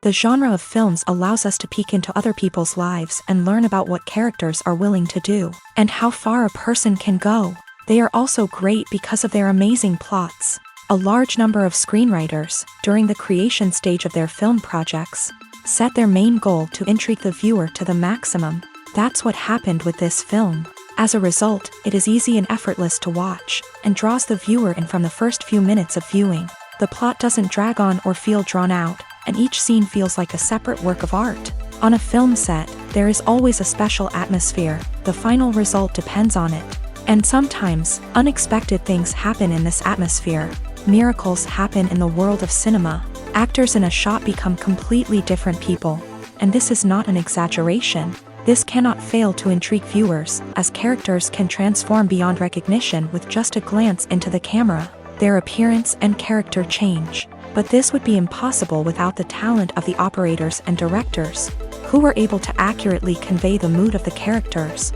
The genre of films allows us to peek into other people's lives and learn about what characters are willing to do, and how far a person can go. They are also great because of their amazing plots. A large number of screenwriters, during the creation stage of their film projects, set their main goal to intrigue the viewer to the maximum. That's what happened with this film. As a result, it is easy and effortless to watch, and draws the viewer in from the first few minutes of viewing. The plot doesn't drag on or feel drawn out, and each scene feels like a separate work of art. On a film set, there is always a special atmosphere. The final result depends on it. And sometimes, unexpected things happen in this atmosphere. Miracles happen in the world of cinema. Actors in a shot become completely different people. And this is not an exaggeration. This cannot fail to intrigue viewers, as characters can transform beyond recognition with just a glance into the camera. Their appearance and character change. But this would be impossible without the talent of the operators and directors, who were able to accurately convey the mood of the characters.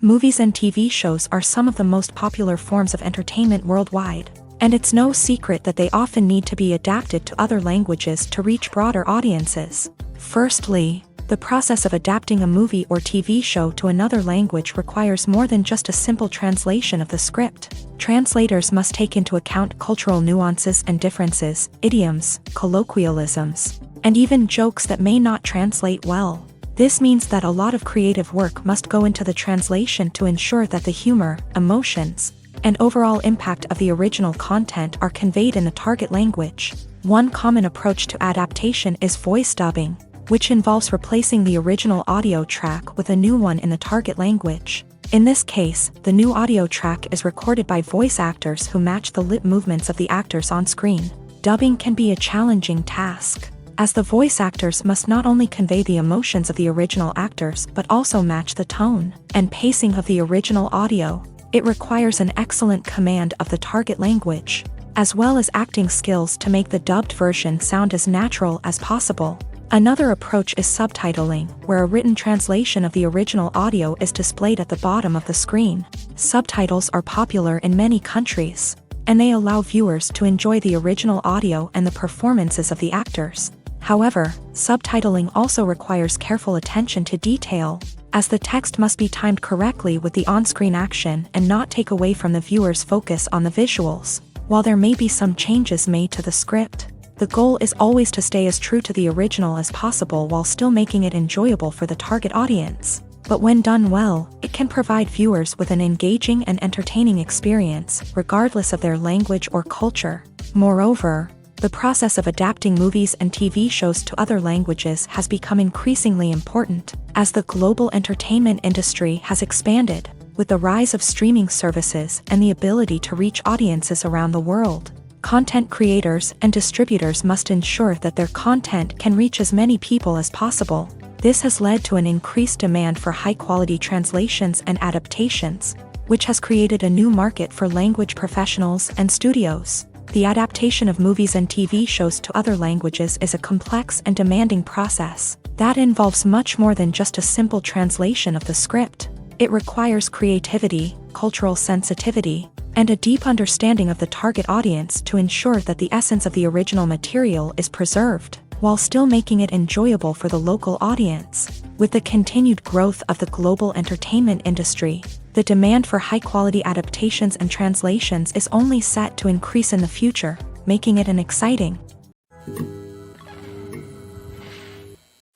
Movies and TV shows are some of the most popular forms of entertainment worldwide, and it's no secret that they often need to be adapted to other languages to reach broader audiences. Firstly, the process of adapting a movie or TV show to another language requires more than just a simple translation of the script. Translators must take into account cultural nuances and differences, idioms, colloquialisms, and even jokes that may not translate well. This means that a lot of creative work must go into the translation to ensure that the humor, emotions, and overall impact of the original content are conveyed in the target language. One common approach to adaptation is voice dubbing, which involves replacing the original audio track with a new one in the target language. In this case, the new audio track is recorded by voice actors who match the lip movements of the actors on screen. Dubbing can be a challenging task, as the voice actors must not only convey the emotions of the original actors but also match the tone and pacing of the original audio. It requires an excellent command of the target language, as well as acting skills to make the dubbed version sound as natural as possible. Another approach is subtitling, where a written translation of the original audio is displayed at the bottom of the screen. Subtitles are popular in many countries, and they allow viewers to enjoy the original audio and the performances of the actors. However, subtitling also requires careful attention to detail, as the text must be timed correctly with the on-screen action and not take away from the viewer's focus on the visuals. While there may be some changes made to the script, the goal is always to stay as true to the original as possible while still making it enjoyable for the target audience. But when done well, it can provide viewers with an engaging and entertaining experience, regardless of their language or culture. Moreover, the process of adapting movies and TV shows to other languages has become increasingly important, as the global entertainment industry has expanded, with the rise of streaming services and the ability to reach audiences around the world. Content creators and distributors must ensure that their content can reach as many people as possible. This has led to an increased demand for high-quality translations and adaptations, which has created a new market for language professionals and studios. The adaptation of movies and TV shows to other languages is a complex and demanding process that involves much more than just a simple translation of the script. It requires creativity, cultural sensitivity, and a deep understanding of the target audience to ensure that the essence of the original material is preserved, while still making it enjoyable for the local audience. With the continued growth of the global entertainment industry, the demand for high-quality adaptations and translations is only set to increase in the future, making it an exciting.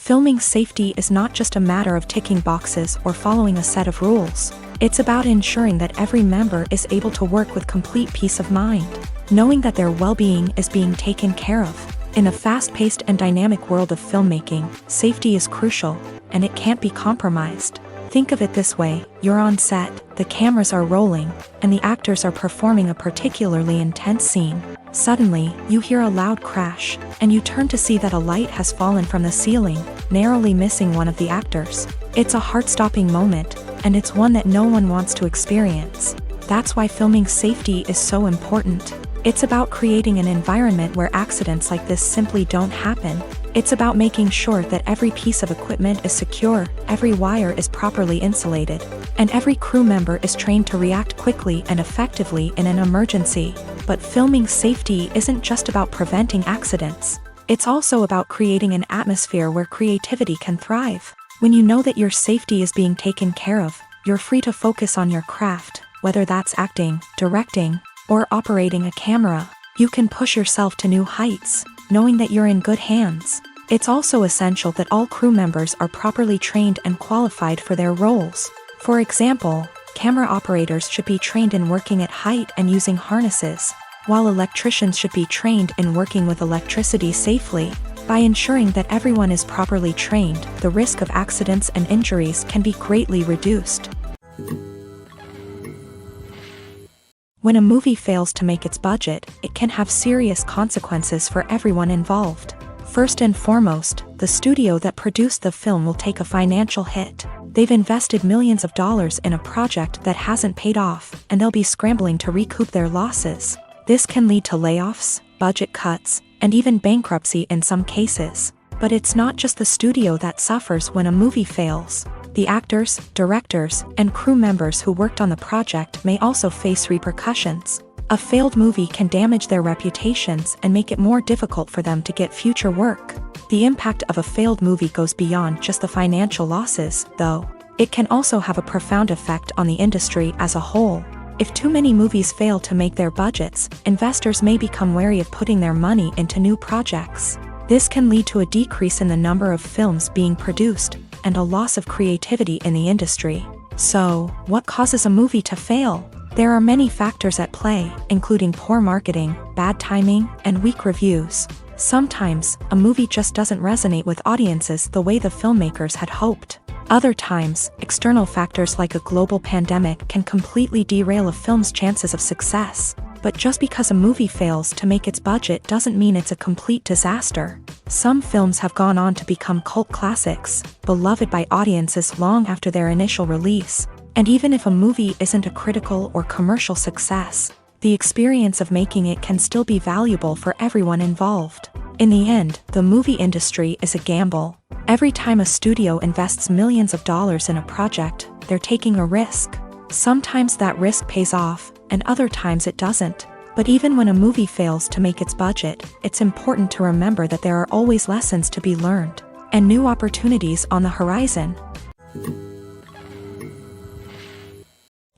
Filming safety is not just a matter of ticking boxes or following a set of rules. It's about ensuring that every member is able to work with complete peace of mind, knowing that their well-being is being taken care of. In a fast-paced and dynamic world of filmmaking, safety is crucial, and it can't be compromised. Think of it this way: you're on set, the cameras are rolling, and the actors are performing a particularly intense scene. Suddenly, you hear a loud crash, and you turn to see that a light has fallen from the ceiling, narrowly missing one of the actors. It's a heart-stopping moment, and it's one that no one wants to experience. That's why filming safety is so important. It's about creating an environment where accidents like this simply don't happen. It's about making sure that every piece of equipment is secure, every wire is properly insulated, and every crew member is trained to react quickly and effectively in an emergency. But filming safety isn't just about preventing accidents. It's also about creating an atmosphere where creativity can thrive. When you know that your safety is being taken care of, you're free to focus on your craft, whether that's acting, directing, or operating a camera. You can push yourself to new heights, knowing that you're in good hands. It's also essential that all crew members are properly trained and qualified for their roles. For example, camera operators should be trained in working at height and using harnesses, while electricians should be trained in working with electricity safely. By ensuring that everyone is properly trained, the risk of accidents and injuries can be greatly reduced. When a movie fails to make its budget, it can have serious consequences for everyone involved. First and foremost, the studio that produced the film will take a financial hit. They've invested millions of dollars in a project that hasn't paid off, and they'll be scrambling to recoup their losses. This can lead to layoffs, budget cuts, and even bankruptcy in some cases. But it's not just the studio that suffers when a movie fails. The actors, directors, and crew members who worked on the project may also face repercussions. A failed movie can damage their reputations and make it more difficult for them to get future work. The impact of a failed movie goes beyond just the financial losses, though. It can also have a profound effect on the industry as a whole. If too many movies fail to make their budgets, investors may become wary of putting their money into new projects. This can lead to a decrease in the number of films being produced, and a loss of creativity in the industry. So, what causes a movie to fail? There are many factors at play, including poor marketing, bad timing, and weak reviews. Sometimes, a movie just doesn't resonate with audiences the way the filmmakers had hoped. Other times, external factors like a global pandemic can completely derail a film's chances of success. But just because a movie fails to make its budget doesn't mean it's a complete disaster. Some films have gone on to become cult classics, beloved by audiences long after their initial release. And even if a movie isn't a critical or commercial success, the experience of making it can still be valuable for everyone involved. In the end, the movie industry is a gamble. Every time a studio invests millions of dollars in a project, they're taking a risk. Sometimes that risk pays off, and other times it doesn't. But even when a movie fails to make its budget, it's important to remember that there are always lessons to be learned, and new opportunities on the horizon.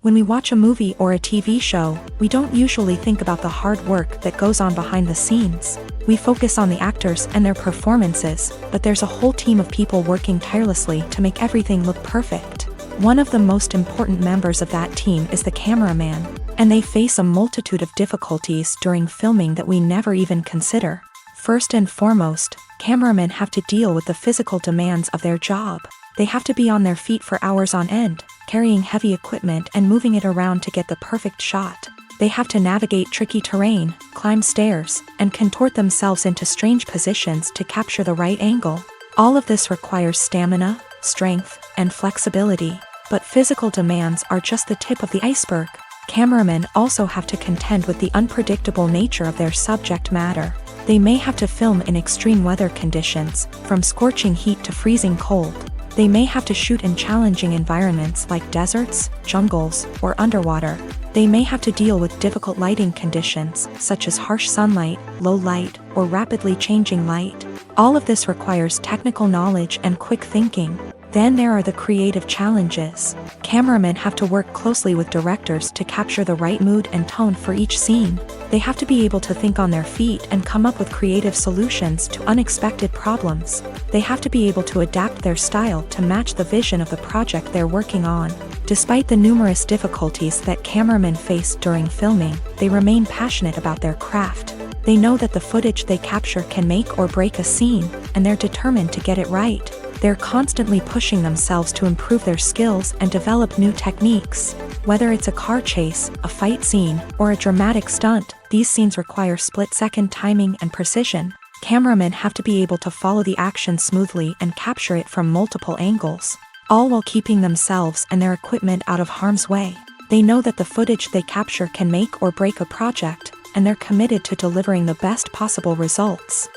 When we watch a movie or a TV show, we don't usually think about the hard work that goes on behind the scenes. We focus on the actors and their performances, but there's a whole team of people working tirelessly to make everything look perfect. One of the most important members of that team is the cameraman, and they face a multitude of difficulties during filming that we never even consider. First and foremost, cameramen have to deal with the physical demands of their job. They have to be on their feet for hours on end, carrying heavy equipment and moving it around to get the perfect shot. They have to navigate tricky terrain, climb stairs, and contort themselves into strange positions to capture the right angle. All of this requires stamina, strength, and flexibility. But physical demands are just the tip of the iceberg. Cameramen also have to contend with the unpredictable nature of their subject matter. They may have to film in extreme weather conditions, from scorching heat to freezing cold. They may have to shoot in challenging environments like deserts, jungles, or underwater. They may have to deal with difficult lighting conditions, such as harsh sunlight, low light, or rapidly changing light. All of this requires technical knowledge and quick thinking. Then there are the creative challenges. Cameramen have to work closely with directors to capture the right mood and tone for each scene. They have to be able to think on their feet and come up with creative solutions to unexpected problems. They have to be able to adapt their style to match the vision of the project they're working on. Despite the numerous difficulties that cameramen face during filming, they remain passionate about their craft. They know that the footage they capture can make or break a scene, and they're determined to get it right. They're constantly pushing themselves to improve their skills and develop new techniques. Whether it's a car chase, a fight scene, or a dramatic stunt, these scenes require split-second timing and precision. Cameramen have to be able to follow the action smoothly and capture it from multiple angles, all while keeping themselves and their equipment out of harm's way. They know that the footage they capture can make or break a project, and they're committed to delivering the best possible results.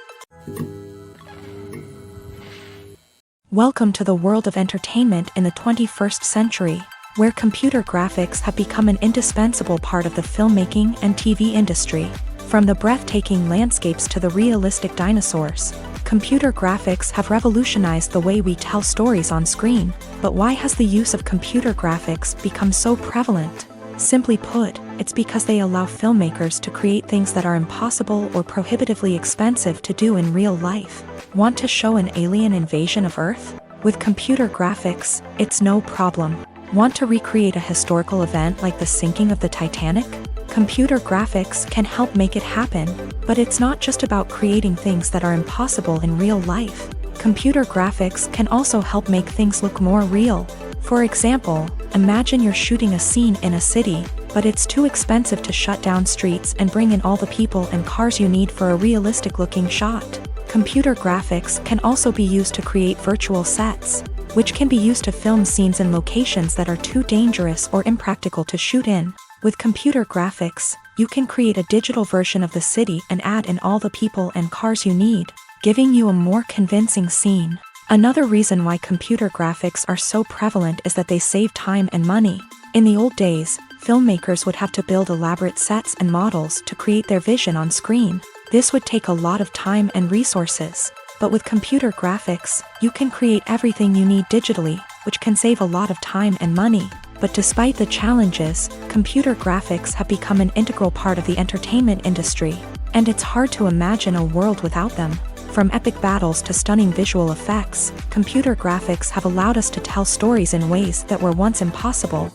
Welcome to the world of entertainment in the 21st century. where computer graphics have become an indispensable part of the filmmaking and TV industry. From the breathtaking landscapes to the realistic dinosaurs, computer graphics have revolutionized the way we tell stories on screen. But why has the use of computer graphics become so prevalent? Simply put, it's because they allow filmmakers to create things that are impossible or prohibitively expensive to do in real life. Want to show an alien invasion of Earth? With computer graphics, it's no problem. Want to recreate a historical event like the sinking of the Titanic? Computer graphics can help make it happen. But it's not just about creating things that are impossible in real life. Computer graphics can also help make things look more real. For example, imagine you're shooting a scene in a city, but it's too expensive to shut down streets and bring in all the people and cars you need for a realistic-looking shot. Computer graphics can also be used to create virtual sets, which can be used to film scenes in locations that are too dangerous or impractical to shoot in. With computer graphics, you can create a digital version of the city and add in all the people and cars you need, giving you a more convincing scene. Another reason why computer graphics are so prevalent is that they save time and money. In the old days, filmmakers would have to build elaborate sets and models to create their vision on screen. This would take a lot of time and resources. But with computer graphics, you can create everything you need digitally, which can save a lot of time and money. But despite the challenges, computer graphics have become an integral part of the entertainment industry, and it's hard to imagine a world without them. From epic battles to stunning visual effects, computer graphics have allowed us to tell stories in ways that were once impossible.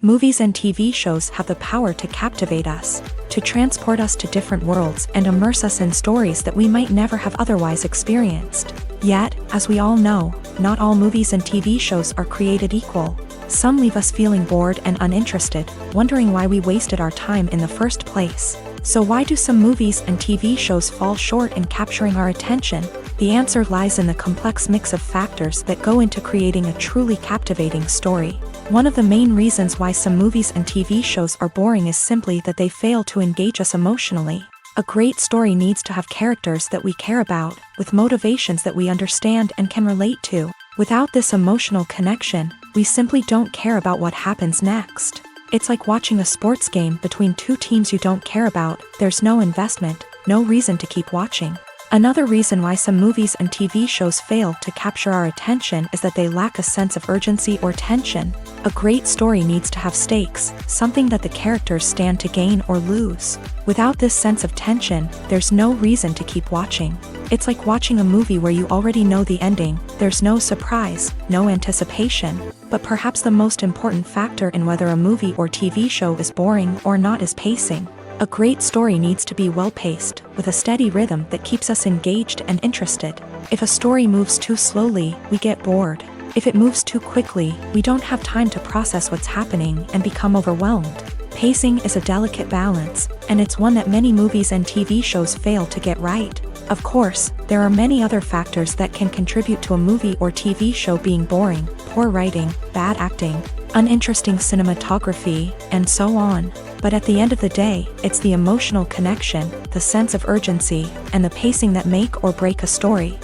Movies and TV shows have the power to captivate us, to transport us to different worlds and immerse us in stories that we might never have otherwise experienced. Yet, as we all know, not all movies and TV shows are created equal. Some leave us feeling bored and uninterested, wondering why we wasted our time in the first place. So why do some movies and TV shows fall short in capturing our attention? The answer lies in the complex mix of factors that go into creating a truly captivating story. One of the main reasons why some movies and TV shows are boring is simply that they fail to engage us emotionally. A great story needs to have characters that we care about, with motivations that we understand and can relate to. Without this emotional connection, we simply don't care about what happens next. It's like watching a sports game between two teams you don't care about. There's no investment, no reason to keep watching. Another reason why some movies and TV shows fail to capture our attention is that they lack a sense of urgency or tension. A great story needs to have stakes, something that the characters stand to gain or lose. Without this sense of tension, there's no reason to keep watching. It's like watching a movie where you already know the ending. There's no surprise, no anticipation. But perhaps the most important factor in whether a movie or TV show is boring or not is pacing. A great story needs to be well-paced, with a steady rhythm that keeps us engaged and interested. If a story moves too slowly, we get bored. If it moves too quickly, we don't have time to process what's happening and become overwhelmed. Pacing is a delicate balance, and it's one that many movies and TV shows fail to get right. Of course, there are many other factors that can contribute to a movie or TV show being boring: poor writing, bad acting, uninteresting cinematography, and so on. But at the end of the day, it's the emotional connection, the sense of urgency, and the pacing that make or break a story.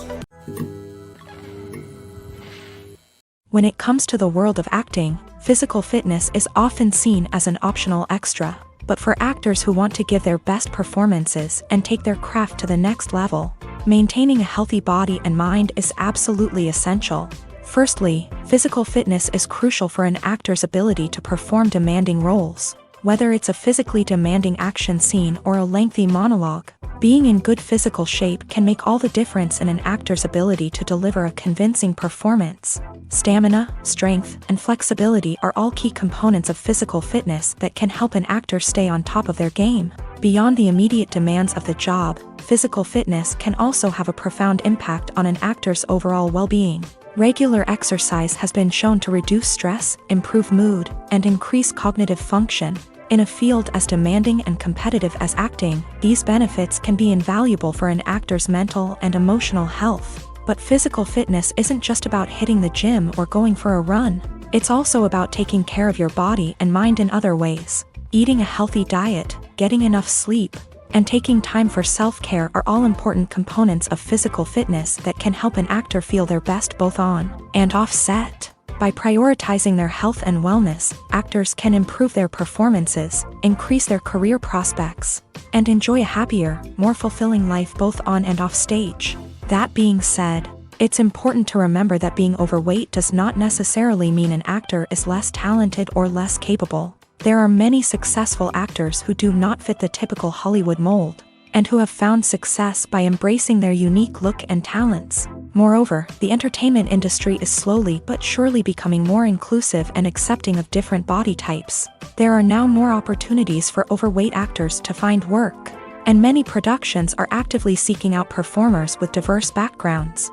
When it comes to the world of acting, physical fitness is often seen as an optional extra. But for actors who want to give their best performances and take their craft to the next level, maintaining a healthy body and mind is absolutely essential. Firstly, physical fitness is crucial for an actor's ability to perform demanding roles. Whether it's a physically demanding action scene or a lengthy monologue, being in good physical shape can make all the difference in an actor's ability to deliver a convincing performance. Stamina, strength, and flexibility are all key components of physical fitness that can help an actor stay on top of their game. Beyond the immediate demands of the job, physical fitness can also have a profound impact on an actor's overall well-being. Regular exercise has been shown to reduce stress, improve mood, and increase cognitive function. In a field as demanding and competitive as acting, these benefits can be invaluable for an actor's mental and emotional health. But physical fitness isn't just about hitting the gym or going for a run. It's also about taking care of your body and mind in other ways. Eating a healthy diet, getting enough sleep, and taking time for self-care are all important components of physical fitness that can help an actor feel their best both on and off set. By prioritizing their health and wellness, actors can improve their performances, increase their career prospects, and enjoy a happier, more fulfilling life both on and off stage. That being said, it's important to remember that being overweight does not necessarily mean an actor is less talented or less capable. There are many successful actors who do not fit the typical Hollywood mold, and who have found success by embracing their unique look and talents. Moreover, the entertainment industry is slowly but surely becoming more inclusive and accepting of different body types. There are now more opportunities for overweight actors to find work, and many productions are actively seeking out performers with diverse backgrounds.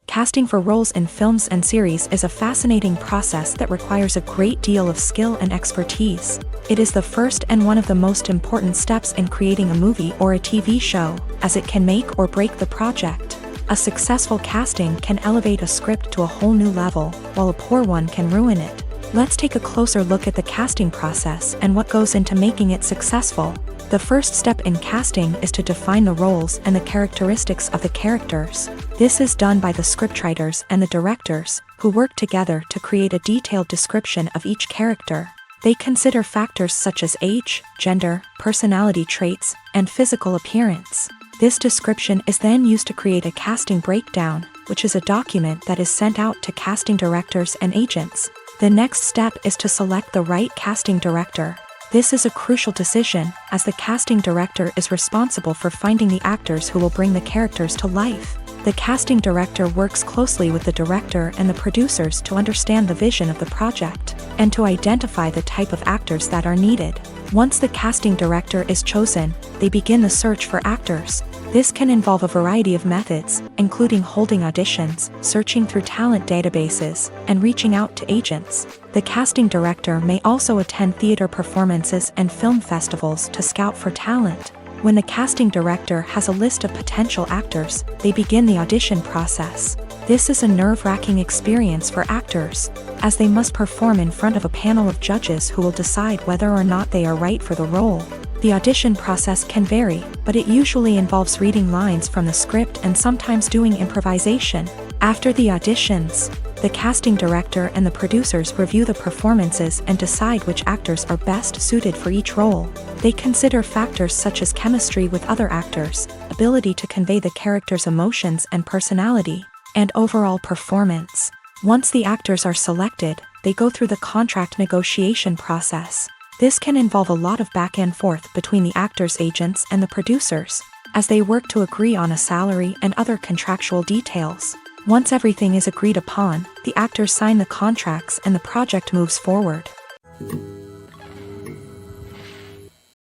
Casting for roles in films and series is a fascinating process that requires a great deal of skill and expertise. It is the first and one of the most important steps in creating a movie or a TV show, as it can make or break the project. A successful casting can elevate a script to a whole new level, while a poor one can ruin it. Let's take a closer look at the casting process and what goes into making it successful. The first step in casting is to define the roles and the characteristics of the characters. This is done by the scriptwriters and the directors, who work together to create a detailed description of each character. They consider factors such as age, gender, personality traits, and physical appearance. This description is then used to create a casting breakdown, which is a document that is sent out to casting directors and agents. The next step is to select the right casting director. This is a crucial decision, as the casting director is responsible for finding the actors who will bring the characters to life. The casting director works closely with the director and the producers to understand the vision of the project, and to identify the type of actors that are needed. Once the casting director is chosen, they begin the search for actors. This can involve a variety of methods, including holding auditions, searching through talent databases, and reaching out to agents. The casting director may also attend theater performances and film festivals to scout for talent. When the casting director has a list of potential actors, they begin the audition process. This is a nerve-wracking experience for actors, as they must perform in front of a panel of judges who will decide whether or not they are right for the role. The audition process can vary, but it usually involves reading lines from the script and sometimes doing improvisation. After the auditions, the casting director and the producers review the performances and decide which actors are best suited for each role. They consider factors such as chemistry with other actors, ability to convey the character's emotions and personality, and overall performance. Once the actors are selected, they go through the contract negotiation process. This can involve a lot of back and forth between the actors' agents and the producers, as they work to agree on a salary and other contractual details. Once everything is agreed upon, the actors sign the contracts and the project moves forward.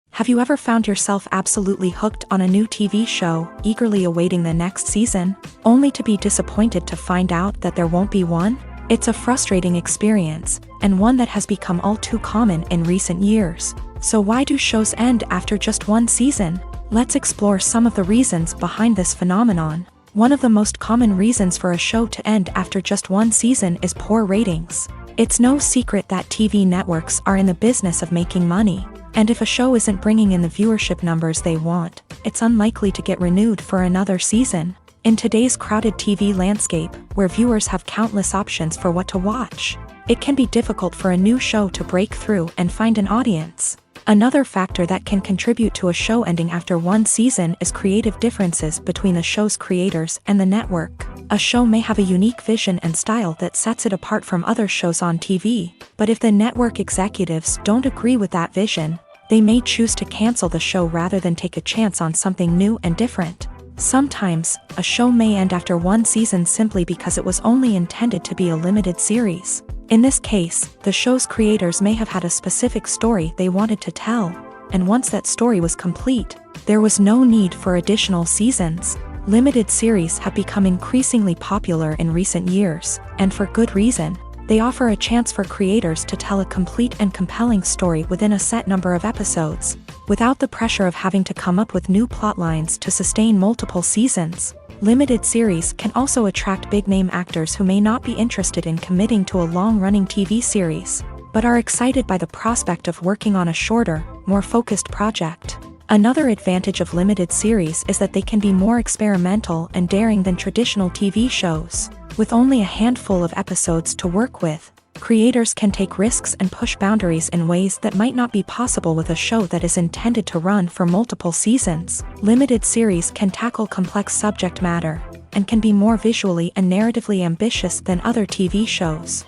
Have you ever found yourself absolutely hooked on a new TV show, eagerly awaiting the next season, only to be disappointed to find out that there won't be one? It's a frustrating experience, and one that has become all too common in recent years. So why do shows end after just one season? Let's explore some of the reasons behind this phenomenon. One of the most common reasons for a show to end after just one season is poor ratings. It's no secret that TV networks are in the business of making money, and if a show isn't bringing in the viewership numbers they want, it's unlikely to get renewed for another season. In today's crowded TV landscape, where viewers have countless options for what to watch, it can be difficult for a new show to break through and find an audience. Another factor that can contribute to a show ending after one season is creative differences between the show's creators and the network. A show may have a unique vision and style that sets it apart from other shows on TV, but if the network executives don't agree with that vision, they may choose to cancel the show rather than take a chance on something new and different. Sometimes, a show may end after one season simply because it was only intended to be a limited series. In this case, the show's creators may have had a specific story they wanted to tell, and once that story was complete, there was no need for additional seasons. Limited series have become increasingly popular in recent years, and for good reason. They offer a chance for creators to tell a complete and compelling story within a set number of episodes, without the pressure of having to come up with new plotlines to sustain multiple seasons. Limited series can also attract big-name actors who may not be interested in committing to a long-running TV series. but are excited by the prospect of working on a shorter, more focused project. Another advantage of limited series is that they can be more experimental and daring than traditional TV shows. With only a handful of episodes to work with, creators can take risks and push boundaries in ways that might not be possible with a show that is intended to run for multiple seasons. Limited series can tackle complex subject matter and can be more visually and narratively ambitious than other TV shows.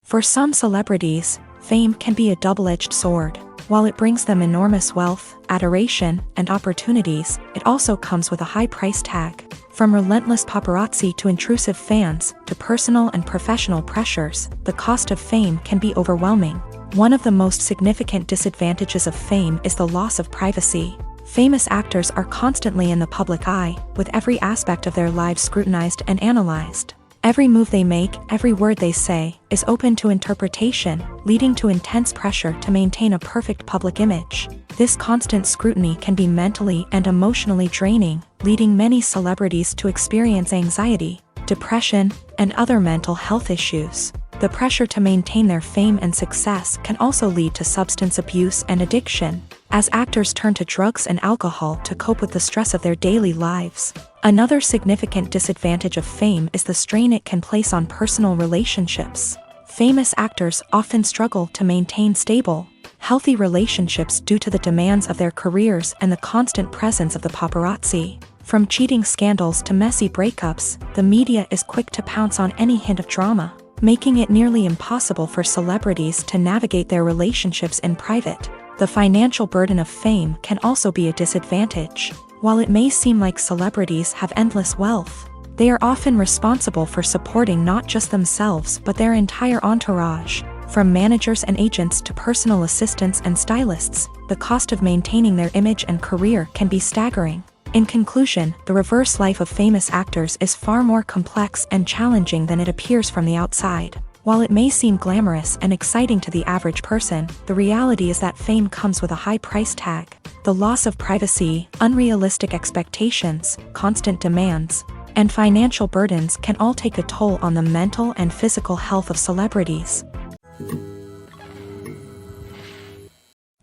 For some celebrities, fame can be a double-edged sword. While it brings them enormous wealth, adoration, and opportunities, it also comes with a high price tag. From relentless paparazzi to intrusive fans, to personal and professional pressures, the cost of fame can be overwhelming. One of the most significant disadvantages of fame is the loss of privacy. Famous actors are constantly in the public eye, with every aspect of their lives scrutinized and analyzed. Every move they make, every word they say, is open to interpretation, leading to intense pressure to maintain a perfect public image. This constant scrutiny can be mentally and emotionally draining, leading many celebrities to experience anxiety, depression, and other mental health issues. The pressure to maintain their fame and success can also lead to substance abuse and addiction, as actors turn to drugs and alcohol to cope with the stress of their daily lives. Another significant disadvantage of fame is the strain it can place on personal relationships. Famous actors often struggle to maintain stable, healthy relationships due to the demands of their careers and the constant presence of the paparazzi. From cheating scandals to messy breakups, the media is quick to pounce on any hint of drama, making it nearly impossible for celebrities to navigate their relationships in private. The financial burden of fame can also be a disadvantage. While it may seem like celebrities have endless wealth, they are often responsible for supporting not just themselves but their entire entourage. From managers and agents to personal assistants and stylists, the cost of maintaining their image and career can be staggering. In conclusion, the reverse life of famous actors is far more complex and challenging than it appears from the outside. While it may seem glamorous and exciting to the average person, the reality is that fame comes with a high price tag. The loss of privacy, unrealistic expectations, constant demands, and financial burdens can all take a toll on the mental and physical health of celebrities.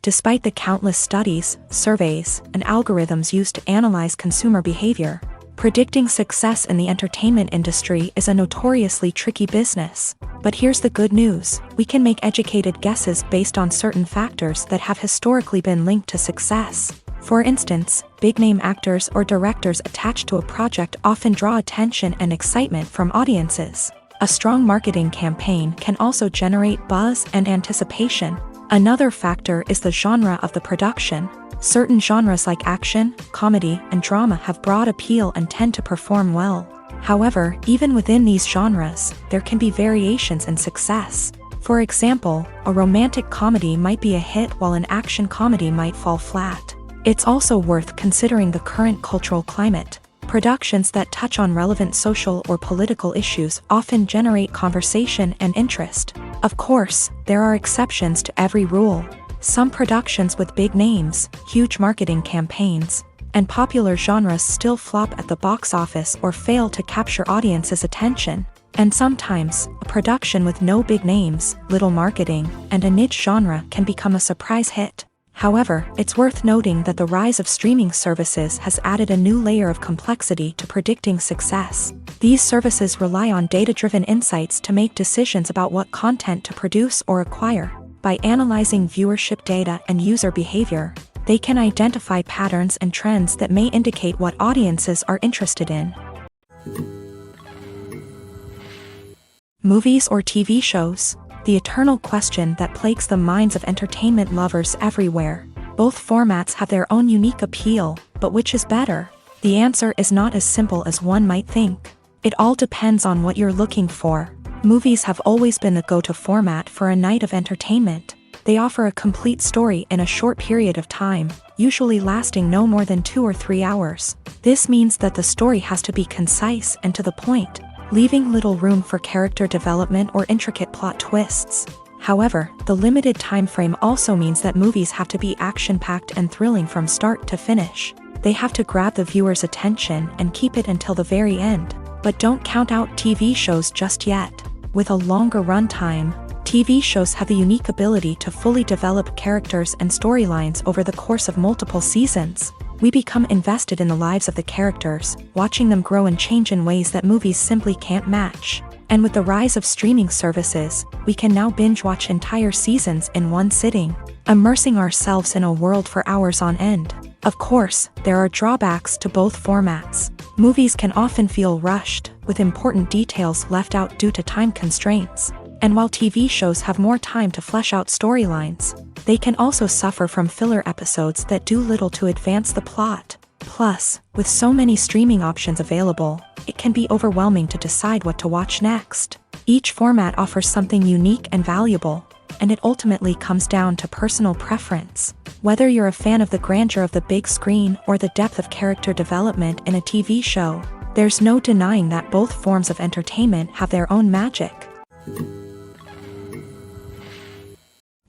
Despite the countless studies, surveys, and algorithms used to analyze consumer behavior, predicting success in the entertainment industry is a notoriously tricky business. But here's the good news: we can make educated guesses based on certain factors that have historically been linked to success. For instance, big-name actors or directors attached to a project often draw attention and excitement from audiences. A strong marketing campaign can also generate buzz and anticipation. Another factor is the genre of the production. Certain genres like action, comedy, and drama have broad appeal and tend to perform well. However, even within these genres, there can be variations in success. For example, a romantic comedy might be a hit while an action comedy might fall flat. It's also worth considering the current cultural climate. Productions that touch on relevant social or political issues often generate conversation and interest. Of course, there are exceptions to every rule. Some productions with big names, huge marketing campaigns, and popular genres still flop at the box office or fail to capture audiences' attention. And sometimes, a production with no big names, little marketing, and a niche genre can become a surprise hit. However, it's worth noting that the rise of streaming services has added a new layer of complexity to predicting success. These services rely on data-driven insights to make decisions about what content to produce or acquire. By analyzing viewership data and user behavior, they can identify patterns and trends that may indicate what audiences are interested in. Movies or TV shows? The eternal question that plagues the minds of entertainment lovers everywhere. Both formats have their own unique appeal, but which is better? The answer is not as simple as one might think. It all depends on what you're looking for. Movies have always been the go-to format for a night of entertainment. They offer a complete story in a short period of time, usually lasting no more than 2 or 3 hours. This means that the story has to be concise and to the point, leaving little room for character development or intricate plot twists. However, the limited time frame also means that movies have to be action-packed and thrilling from start to finish. They have to grab the viewer's attention and keep it until the very end. But don't count out TV shows just yet. With a longer runtime, TV shows have the unique ability to fully develop characters and storylines over the course of multiple seasons. We become invested in the lives of the characters, watching them grow and change in ways that movies simply can't match. And with the rise of streaming services, we can now binge-watch entire seasons in one sitting, immersing ourselves in a world for hours on end. Of course, there are drawbacks to both formats. Movies can often feel rushed, with important details left out due to time constraints. And while TV shows have more time to flesh out storylines, they can also suffer from filler episodes that do little to advance the plot. Plus, with so many streaming options available, it can be overwhelming to decide what to watch next. Each format offers something unique and valuable, and it ultimately comes down to personal preference. Whether you're a fan of the grandeur of the big screen or the depth of character development in a TV show, there's no denying that both forms of entertainment have their own magic.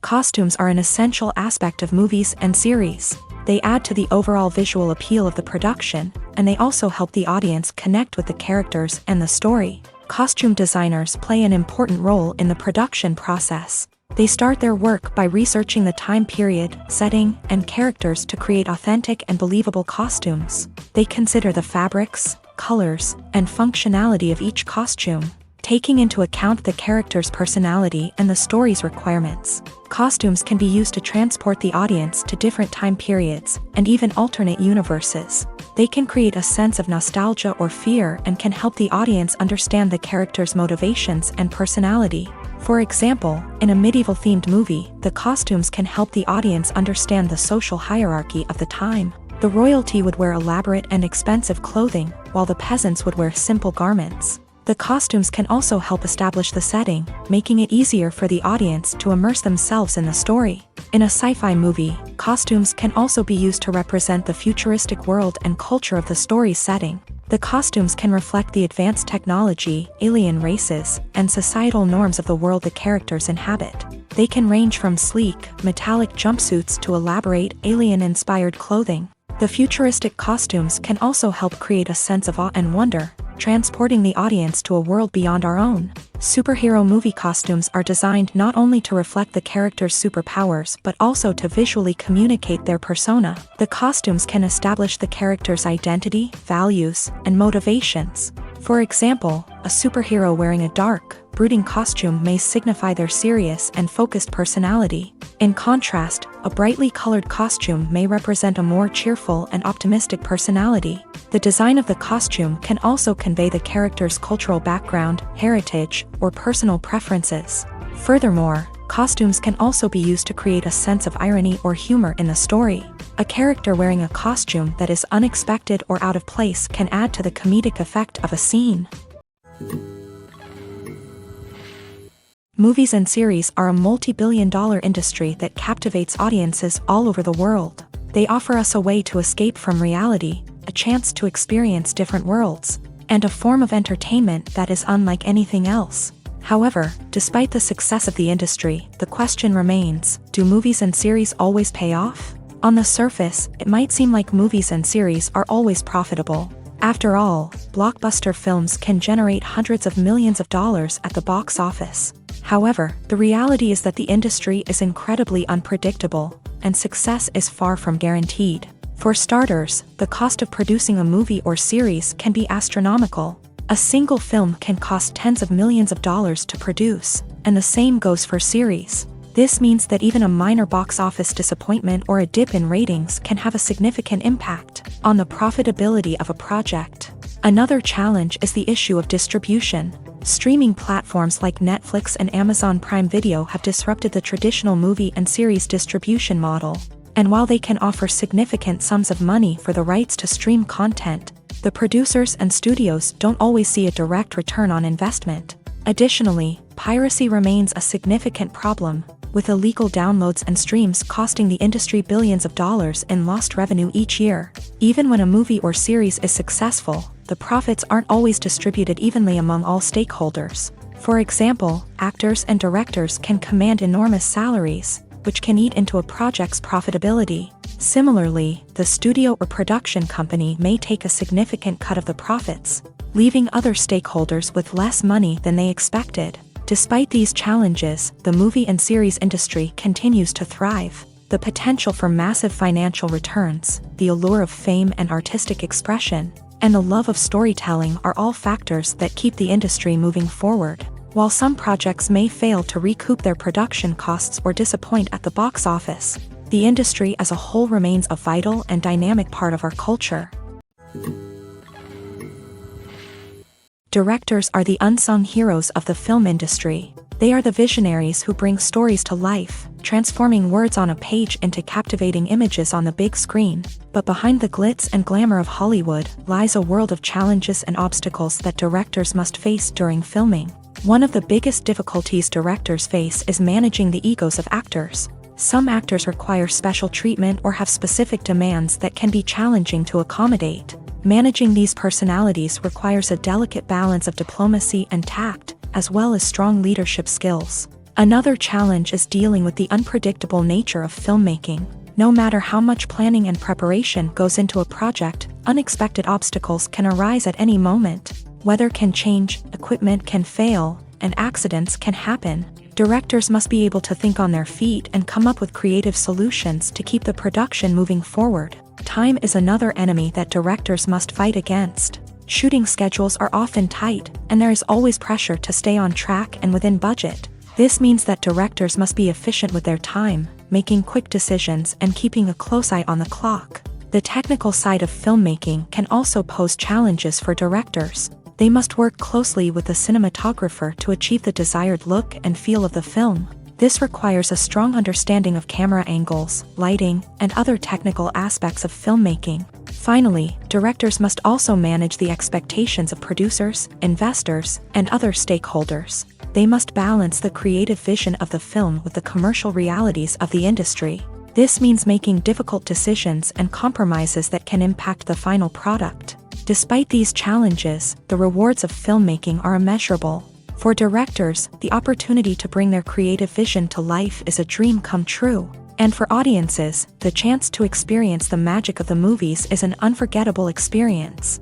Costumes are an essential aspect of movies and series. They add to the overall visual appeal of the production, and they also help the audience connect with the characters and the story. Costume designers play an important role in the production process. They start their work by researching the time period, setting, and characters to create authentic and believable costumes. They consider the fabrics, colors, and functionality of each costume, taking into account the character's personality and the story's requirements. Costumes can be used to transport the audience to different time periods and even alternate universes. They can create a sense of nostalgia or fear and can help the audience understand the character's motivations and personality. For example, in a medieval-themed movie, the costumes can help the audience understand the social hierarchy of the time. The royalty would wear elaborate and expensive clothing, while the peasants would wear simple garments. The costumes can also help establish the setting, making it easier for the audience to immerse themselves in the story. In a sci-fi movie, costumes can also be used to represent the futuristic world and culture of the story's setting. The costumes can reflect the advanced technology, alien races, and societal norms of the world the characters inhabit. They can range from sleek, metallic jumpsuits to elaborate, alien-inspired clothing. The futuristic costumes can also help create a sense of awe and wonder, transporting the audience to a world beyond our own. Superhero movie costumes are designed not only to reflect the character's superpowers but also to visually communicate their persona. The costumes can establish the character's identity, values, and motivations. For example, a superhero wearing a dark, brooding costume may signify their serious and focused personality. In contrast, a brightly colored costume may represent a more cheerful and optimistic personality. The design of the costume can also convey the character's cultural background, heritage, or personal preferences. Furthermore, costumes can also be used to create a sense of irony or humor in the story. A character wearing a costume that is unexpected or out of place can add to the comedic effect of a scene. Movies and series are a multi-billion-dollar industry that captivates audiences all over the world. They offer us a way to escape from reality, a chance to experience different worlds, and a form of entertainment that is unlike anything else. However, despite the success of the industry, the question remains, do movies and series always pay off? On the surface, it might seem like movies and series are always profitable. After all, blockbuster films can generate hundreds of millions of dollars at the box office. However, the reality is that the industry is incredibly unpredictable, and success is far from guaranteed. For starters, the cost of producing a movie or series can be astronomical. A single film can cost tens of millions of dollars to produce, and the same goes for series. This means that even a minor box office disappointment or a dip in ratings can have a significant impact on the profitability of a project. Another challenge is the issue of distribution. Streaming platforms like Netflix and Amazon Prime Video have disrupted the traditional movie and series distribution model. And while they can offer significant sums of money for the rights to stream content, the producers and studios don't always see a direct return on investment. Additionally, piracy remains a significant problem, with illegal downloads and streams costing the industry billions of dollars in lost revenue each year. Even when a movie or series is successful, the profits aren't always distributed evenly among all stakeholders. For example, actors and directors can command enormous salaries, which can eat into a project's profitability. Similarly, the studio or production company may take a significant cut of the profits, leaving other stakeholders with less money than they expected. Despite these challenges, the movie and series industry continues to thrive. The potential for massive financial returns, the allure of fame and artistic expression, and the love of storytelling are all factors that keep the industry moving forward. While some projects may fail to recoup their production costs or disappoint at the box office, the industry as a whole remains a vital and dynamic part of our culture. Directors are the unsung heroes of the film industry. They are the visionaries who bring stories to life, transforming words on a page into captivating images on the big screen. But behind the glitz and glamour of Hollywood lies a world of challenges and obstacles that directors must face during filming. One of the biggest difficulties directors face is managing the egos of actors. Some actors require special treatment or have specific demands that can be challenging to accommodate. Managing these personalities requires a delicate balance of diplomacy and tact, as well as strong leadership skills. Another challenge is dealing with the unpredictable nature of filmmaking. No matter how much planning and preparation goes into a project, unexpected obstacles can arise at any moment. Weather can change, equipment can fail, and accidents can happen. Directors must be able to think on their feet and come up with creative solutions to keep the production moving forward. Time is another enemy that directors must fight against. Shooting schedules are often tight, and there is always pressure to stay on track and within budget. This means that directors must be efficient with their time, making quick decisions and keeping a close eye on the clock. The technical side of filmmaking can also pose challenges for directors. They must work closely with the cinematographer to achieve the desired look and feel of the film. This requires a strong understanding of camera angles, lighting, and other technical aspects of filmmaking. Finally, directors must also manage the expectations of producers, investors, and other stakeholders. They must balance the creative vision of the film with the commercial realities of the industry. This means making difficult decisions and compromises that can impact the final product. Despite these challenges, the rewards of filmmaking are immeasurable. For directors, the opportunity to bring their creative vision to life is a dream come true. And for audiences, the chance to experience the magic of the movies is an unforgettable experience.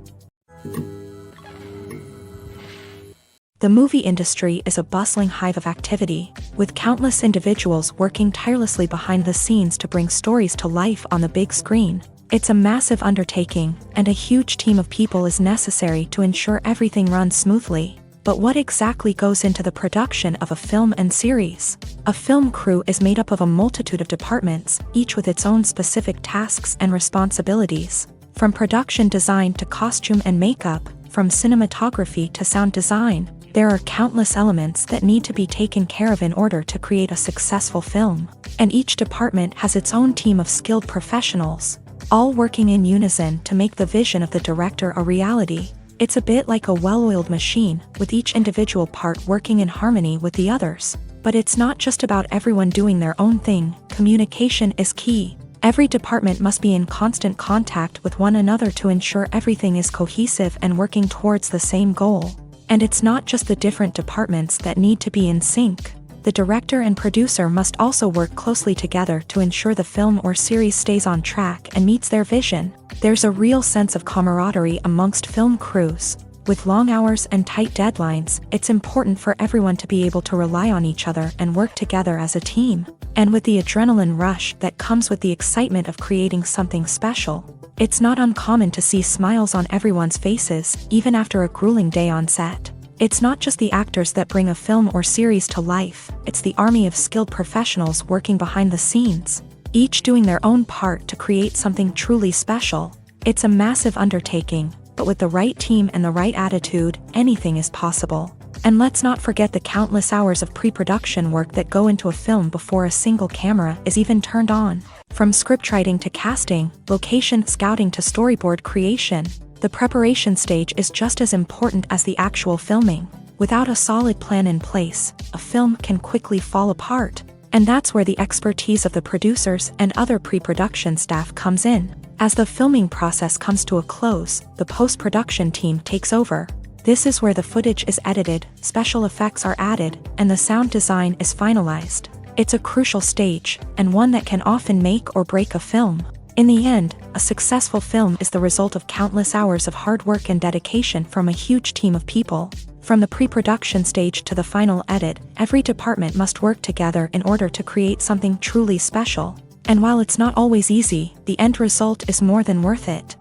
The movie industry is a bustling hive of activity, with countless individuals working tirelessly behind the scenes to bring stories to life on the big screen. It's a massive undertaking, and a huge team of people is necessary to ensure everything runs smoothly. But what exactly goes into the production of a film and series? A film crew is made up of a multitude of departments, each with its own specific tasks and responsibilities. From production design to costume and makeup, from cinematography to sound design, there are countless elements that need to be taken care of in order to create a successful film. And each department has its own team of skilled professionals, all working in unison to make the vision of the director a reality. It's a bit like a well-oiled machine, with each individual part working in harmony with the others. But it's not just about everyone doing their own thing. Communication is key. Every department must be in constant contact with one another to ensure everything is cohesive and working towards the same goal. And it's not just the different departments that need to be in sync. The director and producer must also work closely together to ensure the film or series stays on track and meets their vision. There's a real sense of camaraderie amongst film crews. With long hours and tight deadlines, it's important for everyone to be able to rely on each other and work together as a team. And with the adrenaline rush that comes with the excitement of creating something special, it's not uncommon to see smiles on everyone's faces, even after a grueling day on set. It's not just the actors that bring a film or series to life, it's the army of skilled professionals working behind the scenes, each doing their own part to create something truly special. It's a massive undertaking, but with the right team and the right attitude, anything is possible. And let's not forget the countless hours of pre-production work that go into a film before a single camera is even turned on. From scriptwriting to casting, location scouting to storyboard creation, the preparation stage is just as important as the actual filming. Without a solid plan in place, a film can quickly fall apart. And that's where the expertise of the producers and other pre-production staff comes in. As the filming process comes to a close, the post-production team takes over. This is where the footage is edited, special effects are added, and the sound design is finalized. It's a crucial stage, and one that can often make or break a film. In the end, a successful film is the result of countless hours of hard work and dedication from a huge team of people. From the pre-production stage to the final edit, every department must work together in order to create something truly special. And while it's not always easy, the end result is more than worth it.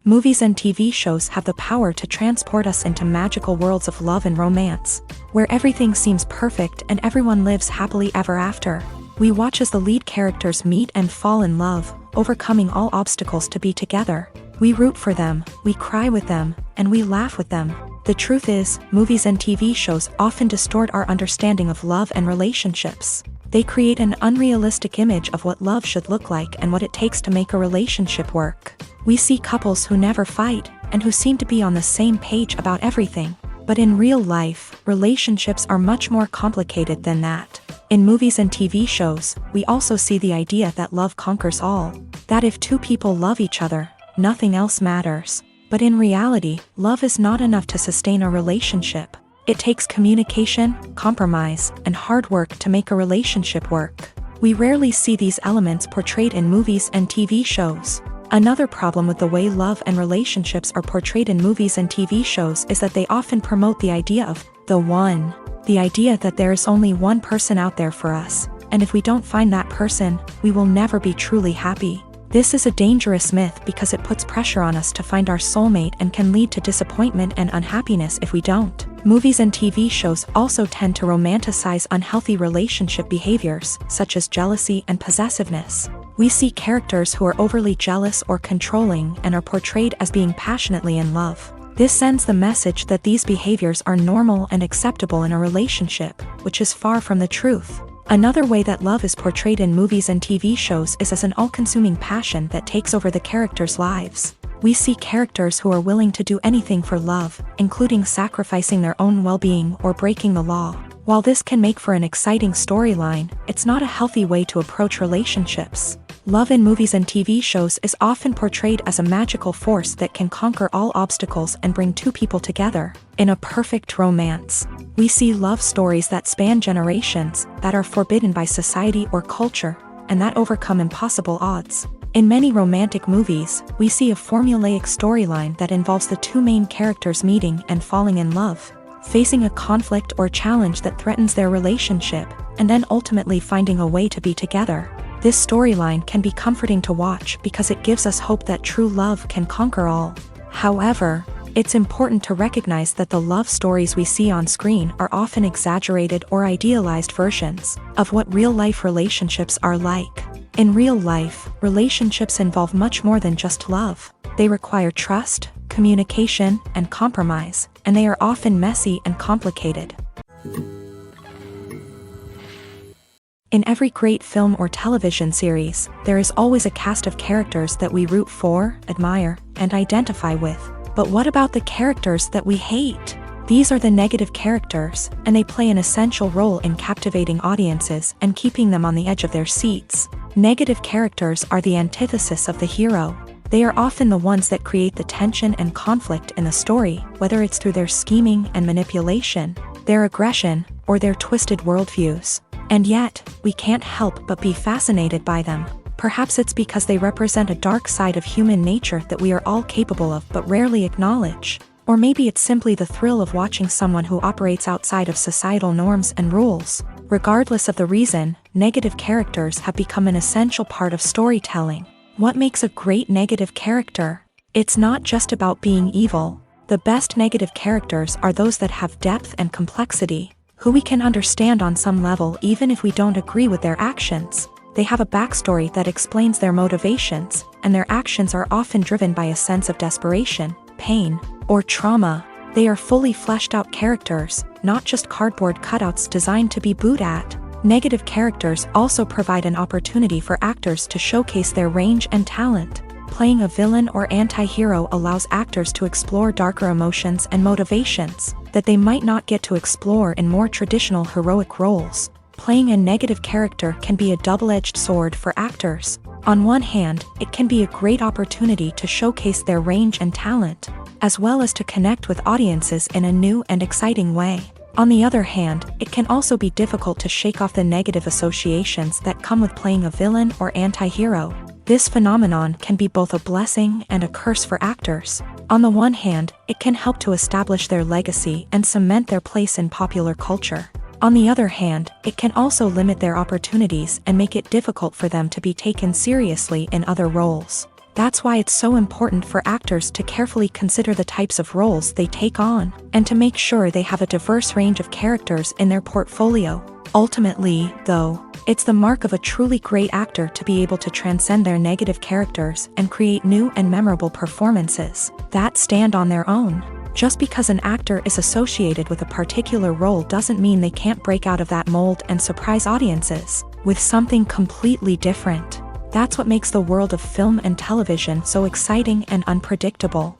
Movies and TV shows have the power to transport us into magical worlds of love and romance, where everything seems perfect and everyone lives happily ever after. We watch as the lead characters meet and fall in love, overcoming all obstacles to be together. We root for them, we cry with them, and we laugh with them. The truth is, movies and TV shows often distort our understanding of love and relationships. They create an unrealistic image of what love should look like and what it takes to make a relationship work. We see couples who never fight, and who seem to be on the same page about everything. But in real life, relationships are much more complicated than that. In movies and TV shows, we also see the idea that love conquers all. That if two people love each other, nothing else matters. But in reality, love is not enough to sustain a relationship. It takes communication, compromise, and hard work to make a relationship work. We rarely see these elements portrayed in movies and TV shows. Another problem with the way love and relationships are portrayed in movies and TV shows is that they often promote the idea of the one. The idea that there is only one person out there for us, and if we don't find that person, we will never be truly happy. This is a dangerous myth because it puts pressure on us to find our soulmate and can lead to disappointment and unhappiness if we don't. Movies and TV shows also tend to romanticize unhealthy relationship behaviors, such as jealousy and possessiveness. We see characters who are overly jealous or controlling and are portrayed as being passionately in love. This sends the message that these behaviors are normal and acceptable in a relationship, which is far from the truth. Another way that love is portrayed in movies and TV shows is as an all-consuming passion that takes over the characters' lives. We see characters who are willing to do anything for love, including sacrificing their own well-being or breaking the law. While this can make for an exciting storyline, it's not a healthy way to approach relationships. Love in movies and TV shows is often portrayed as a magical force that can conquer all obstacles and bring two people together in a perfect romance. We see love stories that span generations, that are forbidden by society or culture, and that overcome impossible odds. In many romantic movies, we see a formulaic storyline that involves the two main characters meeting and falling in love, facing a conflict or challenge that threatens their relationship, and then ultimately finding a way to be together. This storyline can be comforting to watch because it gives us hope that true love can conquer all. However, it's important to recognize that the love stories we see on screen are often exaggerated or idealized versions of what real-life relationships are like. In real life, relationships involve much more than just love. They require trust, communication, and compromise, and they are often messy and complicated. In every great film or television series, there is always a cast of characters that we root for, admire, and identify with. But what about the characters that we hate? These are the negative characters, and they play an essential role in captivating audiences and keeping them on the edge of their seats. Negative characters are the antithesis of the hero. They are often the ones that create the tension and conflict in the story, whether it's through their scheming and manipulation, their aggression, or their twisted worldviews. And yet, we can't help but be fascinated by them. Perhaps it's because they represent a dark side of human nature that we are all capable of but rarely acknowledge. Or maybe it's simply the thrill of watching someone who operates outside of societal norms and rules. Regardless of the reason, negative characters have become an essential part of storytelling. What makes a great negative character? It's not just about being evil. The best negative characters are those that have depth and complexity, who we can understand on some level even if we don't agree with their actions. They have a backstory that explains their motivations, and their actions are often driven by a sense of desperation, pain, or trauma. They are fully fleshed out characters, not just cardboard cutouts designed to be booed at. Negative characters also provide an opportunity for actors to showcase their range and talent. Playing a villain or anti-hero allows actors to explore darker emotions and motivations that they might not get to explore in more traditional heroic roles. Playing a negative character can be a double-edged sword for actors. On one hand, it can be a great opportunity to showcase their range and talent, as well as to connect with audiences in a new and exciting way. On the other hand, it can also be difficult to shake off the negative associations that come with playing a villain or anti-hero. This phenomenon can be both a blessing and a curse for actors. On the one hand, it can help to establish their legacy and cement their place in popular culture. On the other hand, it can also limit their opportunities and make it difficult for them to be taken seriously in other roles. That's why it's so important for actors to carefully consider the types of roles they take on, and to make sure they have a diverse range of characters in their portfolio. Ultimately, though, it's the mark of a truly great actor to be able to transcend their negative characters and create new and memorable performances that stand on their own. Just because an actor is associated with a particular role doesn't mean they can't break out of that mold and surprise audiences with something completely different. That's what makes the world of film and television so exciting and unpredictable.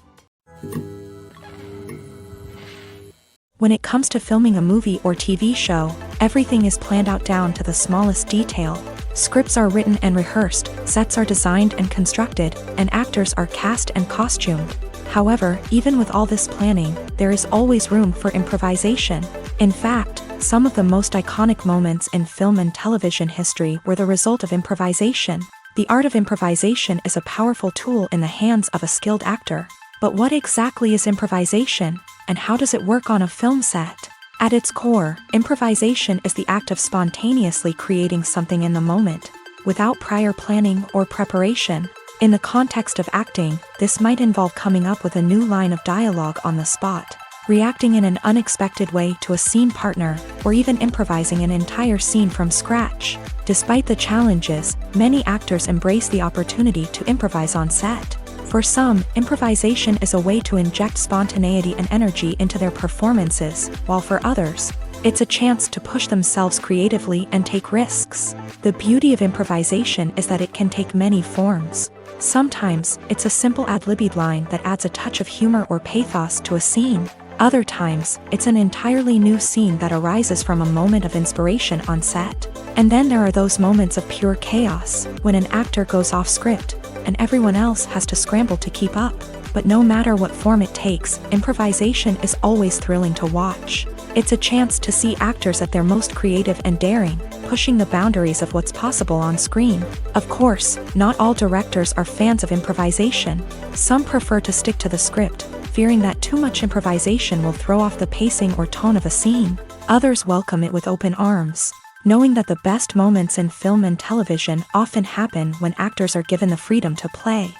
When it comes to filming a movie or TV show, everything is planned out down to the smallest detail. Scripts are written and rehearsed, sets are designed and constructed, and actors are cast and costumed. However, even with all this planning, there is always room for improvisation. In fact, some of the most iconic moments in film and television history were the result of improvisation. The art of improvisation is a powerful tool in the hands of a skilled actor. But what exactly is improvisation, and how does it work on a film set? At its core, improvisation is the act of spontaneously creating something in the moment, without prior planning or preparation. In the context of acting, this might involve coming up with a new line of dialogue on the spot, reacting in an unexpected way to a scene partner, or even improvising an entire scene from scratch. Despite the challenges, many actors embrace the opportunity to improvise on set. For some, improvisation is a way to inject spontaneity and energy into their performances, while for others, it's a chance to push themselves creatively and take risks. The beauty of improvisation is that it can take many forms. Sometimes, it's a simple ad-libbed line that adds a touch of humor or pathos to a scene. Other times, it's an entirely new scene that arises from a moment of inspiration on set. And then there are those moments of pure chaos, when an actor goes off script, and everyone else has to scramble to keep up. But no matter what form it takes, improvisation is always thrilling to watch. It's a chance to see actors at their most creative and daring, pushing the boundaries of what's possible on screen. Of course, not all directors are fans of improvisation. Some prefer to stick to the script, fearing that too much improvisation will throw off the pacing or tone of a scene. Others welcome it with open arms, knowing that the best moments in film and television often happen when actors are given the freedom to play.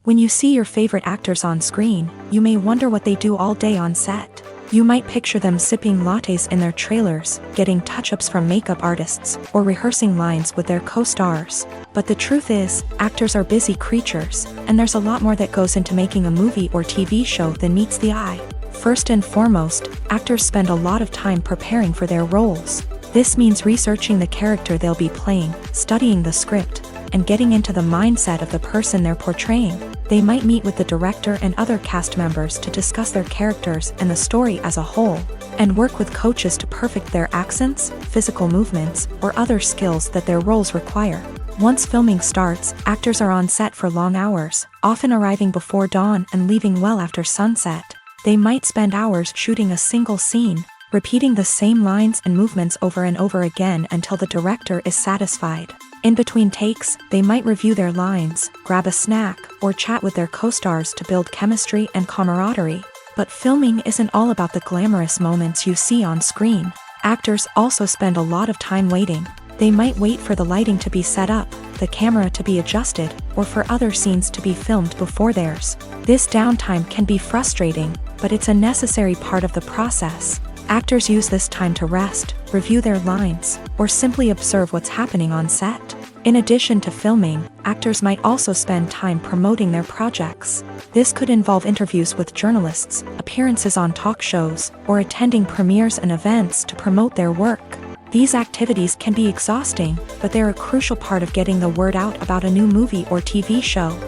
When you see your favorite actors on screen, you may wonder what they do all day on set. You might picture them sipping lattes in their trailers, getting touch-ups from makeup artists, or rehearsing lines with their co-stars. But the truth is, actors are busy creatures, and there's a lot more that goes into making a movie or TV show than meets the eye. First and foremost, actors spend a lot of time preparing for their roles. This means researching the character they'll be playing, studying the script, and getting into the mindset of the person they're portraying. They might meet with the director and other cast members to discuss their characters and the story as a whole, and work with coaches to perfect their accents, physical movements, or other skills that their roles require. Once filming starts, actors are on set for long hours, often arriving before dawn and leaving well after sunset. They might spend hours shooting a single scene, repeating the same lines and movements over and over again until the director is satisfied. In between takes, they might review their lines, grab a snack, or chat with their co-stars to build chemistry and camaraderie. But filming isn't all about the glamorous moments you see on screen. Actors also spend a lot of time waiting. They might wait for the lighting to be set up, the camera to be adjusted, or for other scenes to be filmed before theirs. This downtime can be frustrating, but it's a necessary part of the process. Actors use this time to rest, review their lines, or simply observe what's happening on set. In addition to filming, actors might also spend time promoting their projects. This could involve interviews with journalists, appearances on talk shows, or attending premieres and events to promote their work. These activities can be exhausting, but they're a crucial part of getting the word out about a new movie or TV show.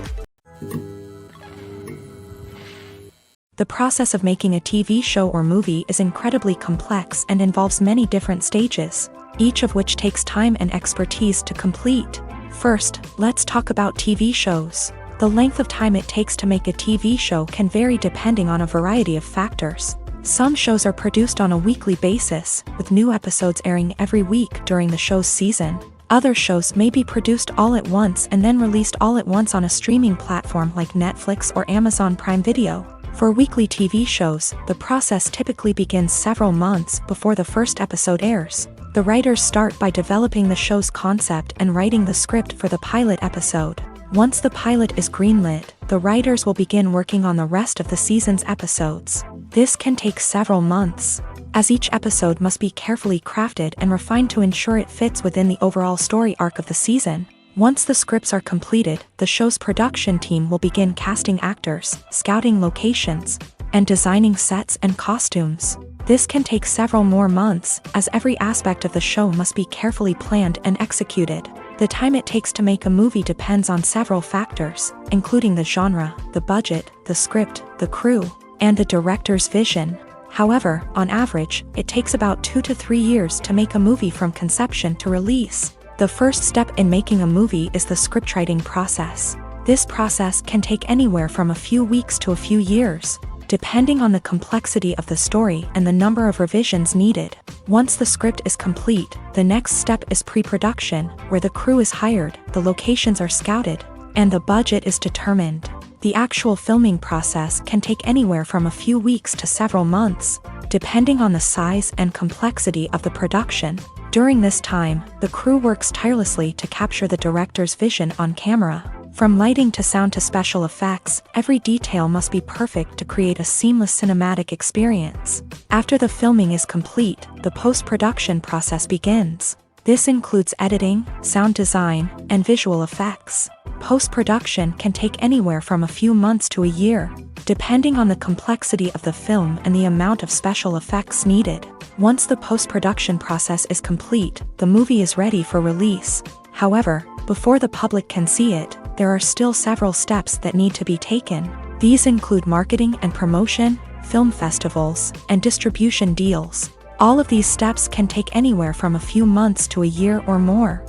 The process of making a TV show or movie is incredibly complex and involves many different stages, each of which takes time and expertise to complete. First, let's talk about TV shows. The length of time it takes to make a TV show can vary depending on a variety of factors. Some shows are produced on a weekly basis, with new episodes airing every week during the show's season. Other shows may be produced all at once and then released all at once on a streaming platform like Netflix or Amazon Prime Video. For weekly TV shows, the process typically begins several months before the first episode airs. The writers start by developing the show's concept and writing the script for the pilot episode. Once the pilot is greenlit, the writers will begin working on the rest of the season's episodes. This can take several months, as each episode must be carefully crafted and refined to ensure it fits within the overall story arc of the season. Once the scripts are completed, the show's production team will begin casting actors, scouting locations, and designing sets and costumes. This can take several more months, as every aspect of the show must be carefully planned and executed. The time it takes to make a movie depends on several factors, including the genre, the budget, the script, the crew, and the director's vision. However, on average, it takes about 2 to 3 years to make a movie from conception to release. The first step in making a movie is the scriptwriting process. This process can take anywhere from a few weeks to a few years, depending on the complexity of the story and the number of revisions needed. Once the script is complete, the next step is pre-production, where the crew is hired, the locations are scouted, and the budget is determined. The actual filming process can take anywhere from a few weeks to several months, depending on the size and complexity of the production. During this time, the crew works tirelessly to capture the director's vision on camera. From lighting to sound to special effects, every detail must be perfect to create a seamless cinematic experience. After the filming is complete, the post-production process begins. This includes editing, sound design, and visual effects. Post-production can take anywhere from a few months to a year, depending on the complexity of the film and the amount of special effects needed. Once the post-production process is complete, the movie is ready for release. However, before the public can see it, there are still several steps that need to be taken. These include marketing and promotion, film festivals, and distribution deals. All of these steps can take anywhere from a few months to a year or more.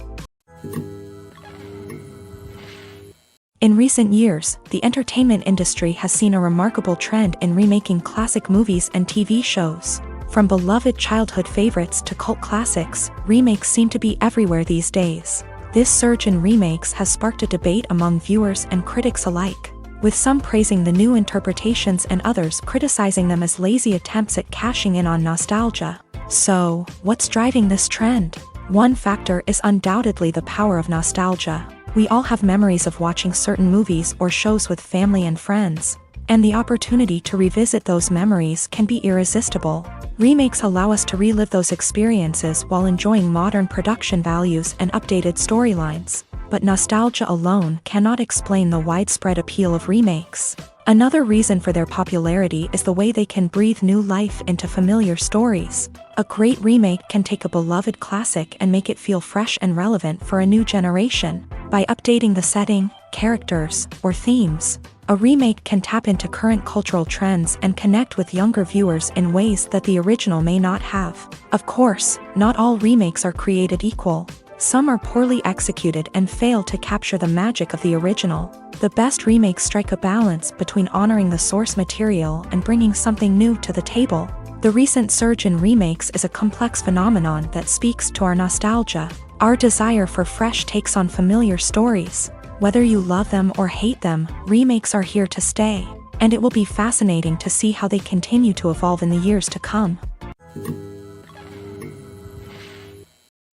In recent years, the entertainment industry has seen a remarkable trend in remaking classic movies and TV shows. From beloved childhood favorites to cult classics, remakes seem to be everywhere these days. This surge in remakes has sparked a debate among viewers and critics alike, with some praising the new interpretations and others criticizing them as lazy attempts at cashing in on nostalgia. So, what's driving this trend? One factor is undoubtedly the power of nostalgia. We all have memories of watching certain movies or shows with family and friends, and the opportunity to revisit those memories can be irresistible. Remakes allow us to relive those experiences while enjoying modern production values and updated storylines. But nostalgia alone cannot explain the widespread appeal of remakes. Another reason for their popularity is the way they can breathe new life into familiar stories. A great remake can take a beloved classic and make it feel fresh and relevant for a new generation. By updating the setting, characters, or themes, a remake can tap into current cultural trends and connect with younger viewers in ways that the original may not have. Of course, not all remakes are created equal. Some are poorly executed and fail to capture the magic of the original. The best remakes strike a balance between honoring the source material and bringing something new to the table. The recent surge in remakes is a complex phenomenon that speaks to our nostalgia, our desire for fresh takes on familiar stories. Whether you love them or hate them, remakes are here to stay, and it will be fascinating to see how they continue to evolve in the years to come.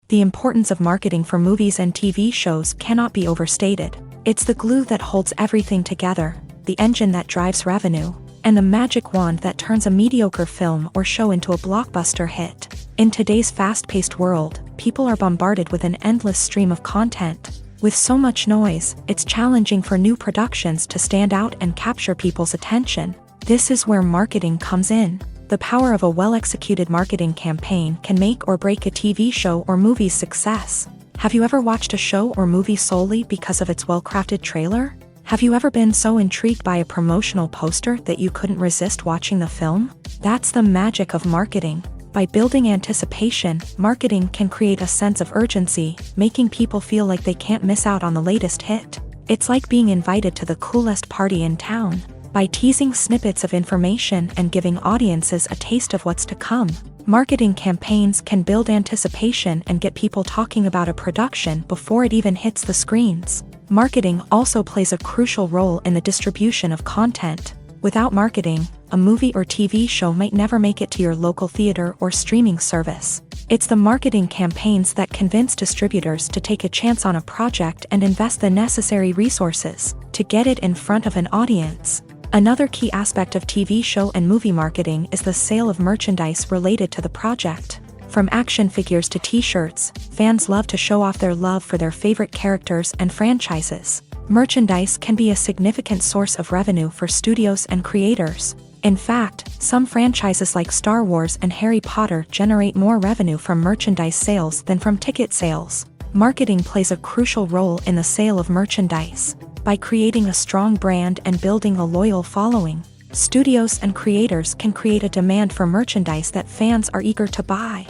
The importance of marketing for movies and TV shows cannot be overstated. It's the glue that holds everything together, the engine that drives revenue, and the magic wand that turns a mediocre film or show into a blockbuster hit. In today's fast-paced world, people are bombarded with an endless stream of content. With so much noise, it's challenging for new productions to stand out and capture people's attention. This is where marketing comes in. The power of a well-executed marketing campaign can make or break a TV show or movie's success. Have you ever watched a show or movie solely because of its well-crafted trailer? Have you ever been so intrigued by a promotional poster that you couldn't resist watching the film? That's the magic of marketing. By building anticipation, marketing can create a sense of urgency, making people feel like they can't miss out on the latest hit. It's like being invited to the coolest party in town. By teasing snippets of information and giving audiences a taste of what's to come, Marketing campaigns can build anticipation and get people talking about a production before it even hits the screens. Marketing also plays a crucial role in the distribution of content. Without marketing, a movie or TV show might never make it to your local theater or streaming service. It's the marketing campaigns that convince distributors to take a chance on a project and invest the necessary resources to get it in front of an audience. Another key aspect of TV show and movie marketing is the sale of merchandise related to the project. From action figures to t-shirts, fans love to show off their love for their favorite characters and franchises. Merchandise can be a significant source of revenue for studios and creators. In fact, some franchises like Star Wars and Harry Potter generate more revenue from merchandise sales than from ticket sales. Marketing plays a crucial role in the sale of merchandise. By creating a strong brand and building a loyal following, studios and creators can create a demand for merchandise that fans are eager to buy.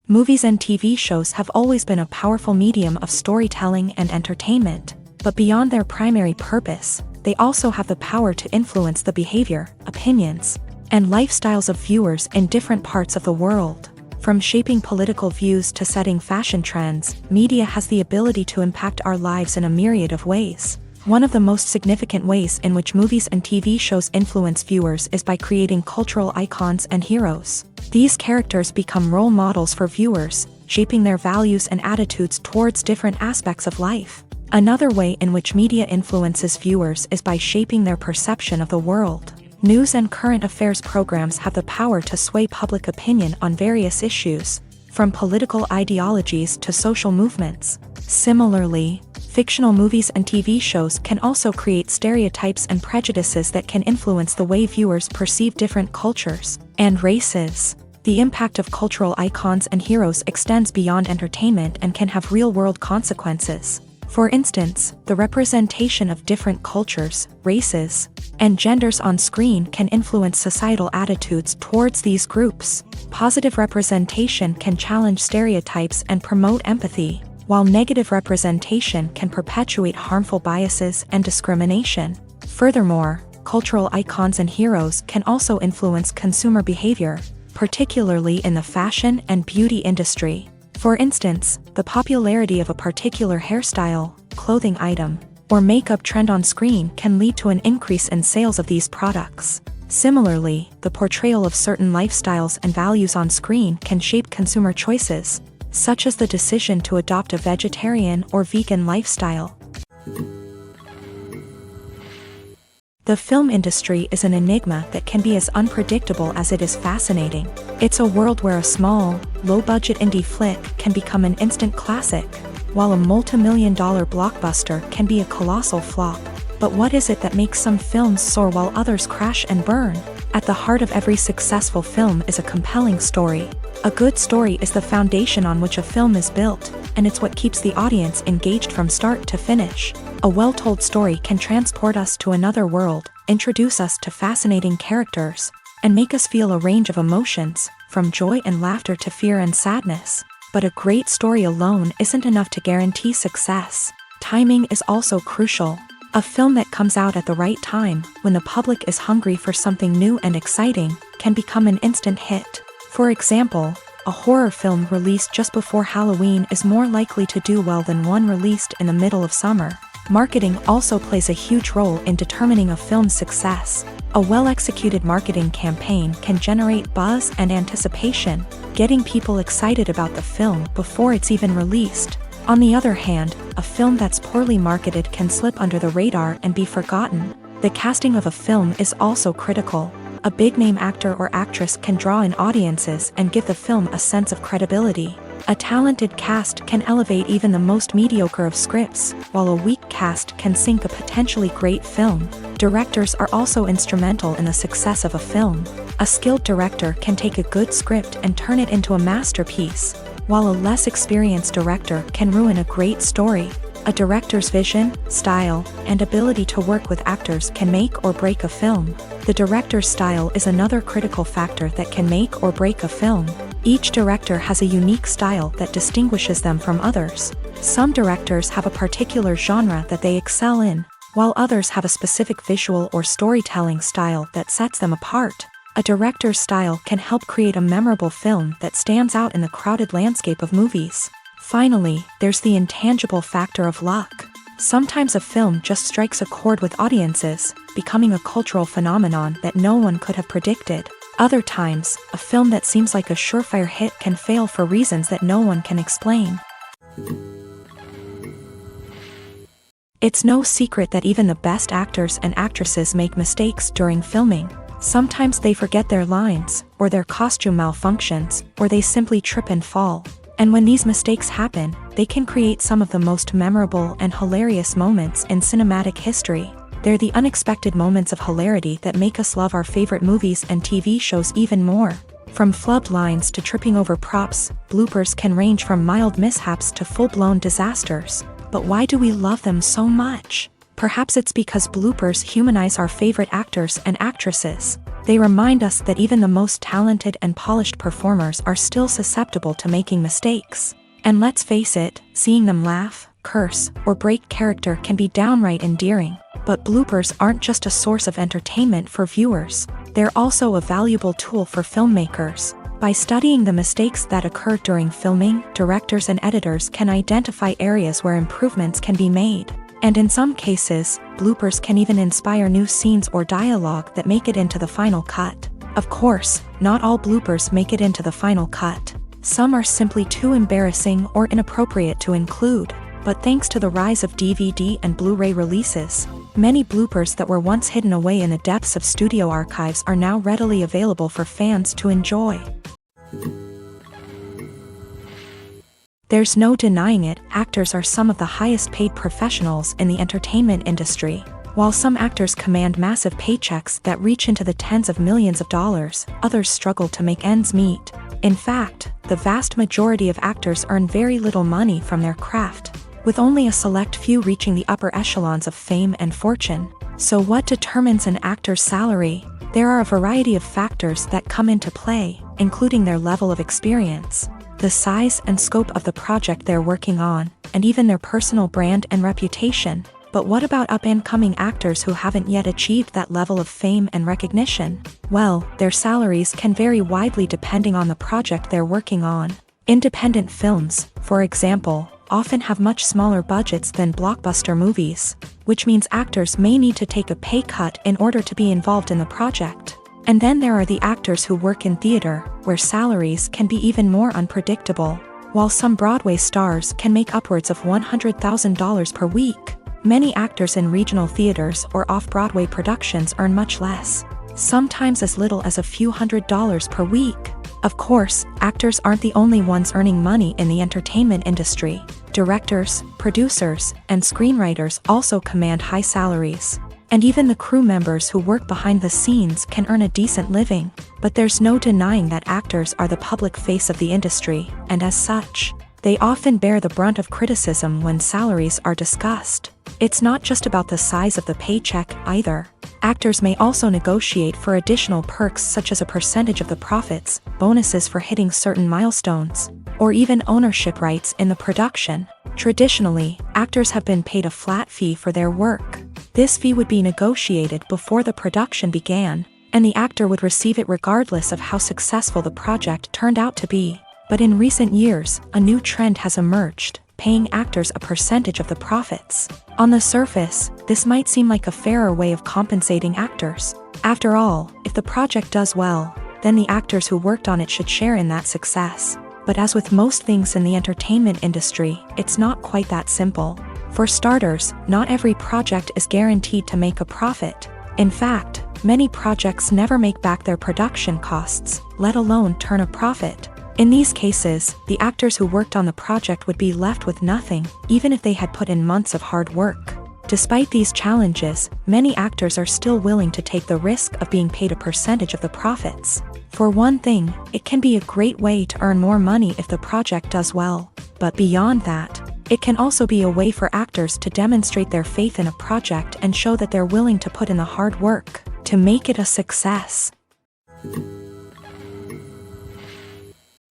Movies and TV shows have always been a powerful medium of storytelling and entertainment, but beyond their primary purpose, they also have the power to influence the behavior, opinions, and lifestyles of viewers in different parts of the world. From shaping political views to setting fashion trends, media has the ability to impact our lives in a myriad of ways. One of the most significant ways in which movies and TV shows influence viewers is by creating cultural icons and heroes. These characters become role models for viewers, shaping their values and attitudes towards different aspects of life. Another way in which media influences viewers is by shaping their perception of the world. News and current affairs programs have the power to sway public opinion on various issues, from political ideologies to social movements. Similarly, fictional movies and TV shows can also create stereotypes and prejudices that can influence the way viewers perceive different cultures and races. The impact of cultural icons and heroes extends beyond entertainment and can have real-world consequences. For instance, the representation of different cultures, races, and genders on screen can influence societal attitudes towards these groups. Positive representation can challenge stereotypes and promote empathy, while negative representation can perpetuate harmful biases and discrimination. Furthermore, cultural icons and heroes can also influence consumer behavior, particularly in the fashion and beauty industry. For instance, the popularity of a particular hairstyle, clothing item, or makeup trend on screen can lead to an increase in sales of these products. Similarly, the portrayal of certain lifestyles and values on screen can shape consumer choices, such as the decision to adopt a vegetarian or vegan lifestyle. The film industry is an enigma that can be as unpredictable as it is fascinating. It's a world where a small, low-budget indie flick can become an instant classic, while a multi-million-dollar blockbuster can be a colossal flop. But what is it that makes some films soar while others crash and burn? At the heart of every successful film is a compelling story. A good story is the foundation on which a film is built, and it's what keeps the audience engaged from start to finish. A well-told story can transport us to another world, introduce us to fascinating characters, and make us feel a range of emotions, from joy and laughter to fear and sadness. But a great story alone isn't enough to guarantee success. Timing is also crucial. A film that comes out at the right time, when the public is hungry for something new and exciting, can become an instant hit. For example, a horror film released just before Halloween is more likely to do well than one released in the middle of summer. Marketing also plays a huge role in determining a film's success. A well-executed marketing campaign can generate buzz and anticipation, getting people excited about the film before it's even released. On the other hand, a film that's poorly marketed can slip under the radar and be forgotten. The casting of a film is also critical. A big-name actor or actress can draw in audiences and give the film a sense of credibility. A talented cast can elevate even the most mediocre of scripts, while a weak cast can sink a potentially great film. Directors are also instrumental in the success of a film. A skilled director can take a good script and turn it into a masterpiece, while a less experienced director can ruin a great story. A director's vision, style, and ability to work with actors can make or break a film. The director's style is another critical factor that can make or break a film. Each director has a unique style that distinguishes them from others. Some directors have a particular genre that they excel in, while others have a specific visual or storytelling style that sets them apart. A director's style can help create a memorable film that stands out in the crowded landscape of movies. Finally, there's the intangible factor of luck. Sometimes a film just strikes a chord with audiences, becoming a cultural phenomenon that no one could have predicted. Other times, a film that seems like a surefire hit can fail for reasons that no one can explain. It's no secret that even the best actors and actresses make mistakes during filming. Sometimes they forget their lines, or their costume malfunctions, or they simply trip and fall. And when these mistakes happen, they can create some of the most memorable and hilarious moments in cinematic history. They're the unexpected moments of hilarity that make us love our favorite movies and TV shows even more. From flubbed lines to tripping over props, bloopers can range from mild mishaps to full-blown disasters. But why do we love them so much? Perhaps it's because bloopers humanize our favorite actors and actresses. They remind us that even the most talented and polished performers are still susceptible to making mistakes. And let's face it, seeing them laugh, curse, or break character can be downright endearing. But bloopers aren't just a source of entertainment for viewers. They're also a valuable tool for filmmakers. By studying the mistakes that occur during filming, directors and editors can identify areas where improvements can be made. And in some cases, bloopers can even inspire new scenes or dialogue that make it into the final cut. Of course, not all bloopers make it into the final cut. Some are simply too embarrassing or inappropriate to include. But thanks to the rise of DVD and Blu-ray releases, many bloopers that were once hidden away in the depths of studio archives are now readily available for fans to enjoy. There's no denying it, actors are some of the highest paid professionals in the entertainment industry. While some actors command massive paychecks that reach into the tens of millions of dollars, others struggle to make ends meet. In fact, the vast majority of actors earn very little money from their craft, with only a select few reaching the upper echelons of fame and fortune. So what determines an actor's salary? There are a variety of factors that come into play, including their level of experience, the size and scope of the project they're working on, and even their personal brand and reputation. But what about up-and-coming actors who haven't yet achieved that level of fame and recognition? Well, their salaries can vary widely depending on the project they're working on. Independent films, for example, often have much smaller budgets than blockbuster movies, which means actors may need to take a pay cut in order to be involved in the project. And then there are the actors who work in theater, where salaries can be even more unpredictable. While some Broadway stars can make upwards of $100,000 per week, many actors in regional theaters or off-Broadway productions earn much less, sometimes as little as a few $100s per week. Of course, actors aren't the only ones earning money in the entertainment industry. Directors, producers, and screenwriters also command high salaries. And even the crew members who work behind the scenes can earn a decent living. But there's no denying that actors are the public face of the industry, and as such, they often bear the brunt of criticism when salaries are discussed. It's not just about the size of the paycheck, either. Actors may also negotiate for additional perks such as a percentage of the profits, bonuses for hitting certain milestones, or even ownership rights in the production. Traditionally, actors have been paid a flat fee for their work. This fee would be negotiated before the production began, and the actor would receive it regardless of how successful the project turned out to be. But in recent years, a new trend has emerged, paying actors a percentage of the profits. On the surface, this might seem like a fairer way of compensating actors. After all, if the project does well, then the actors who worked on it should share in that success. But as with most things in the entertainment industry, it's not quite that simple. For starters, not every project is guaranteed to make a profit. In fact, many projects never make back their production costs, let alone turn a profit. In these cases, the actors who worked on the project would be left with nothing, even if they had put in months of hard work. Despite these challenges, many actors are still willing to take the risk of being paid a percentage of the profits. For one thing, it can be a great way to earn more money if the project does well. But beyond that, it can also be a way for actors to demonstrate their faith in a project and show that they're willing to put in the hard work to make it a success.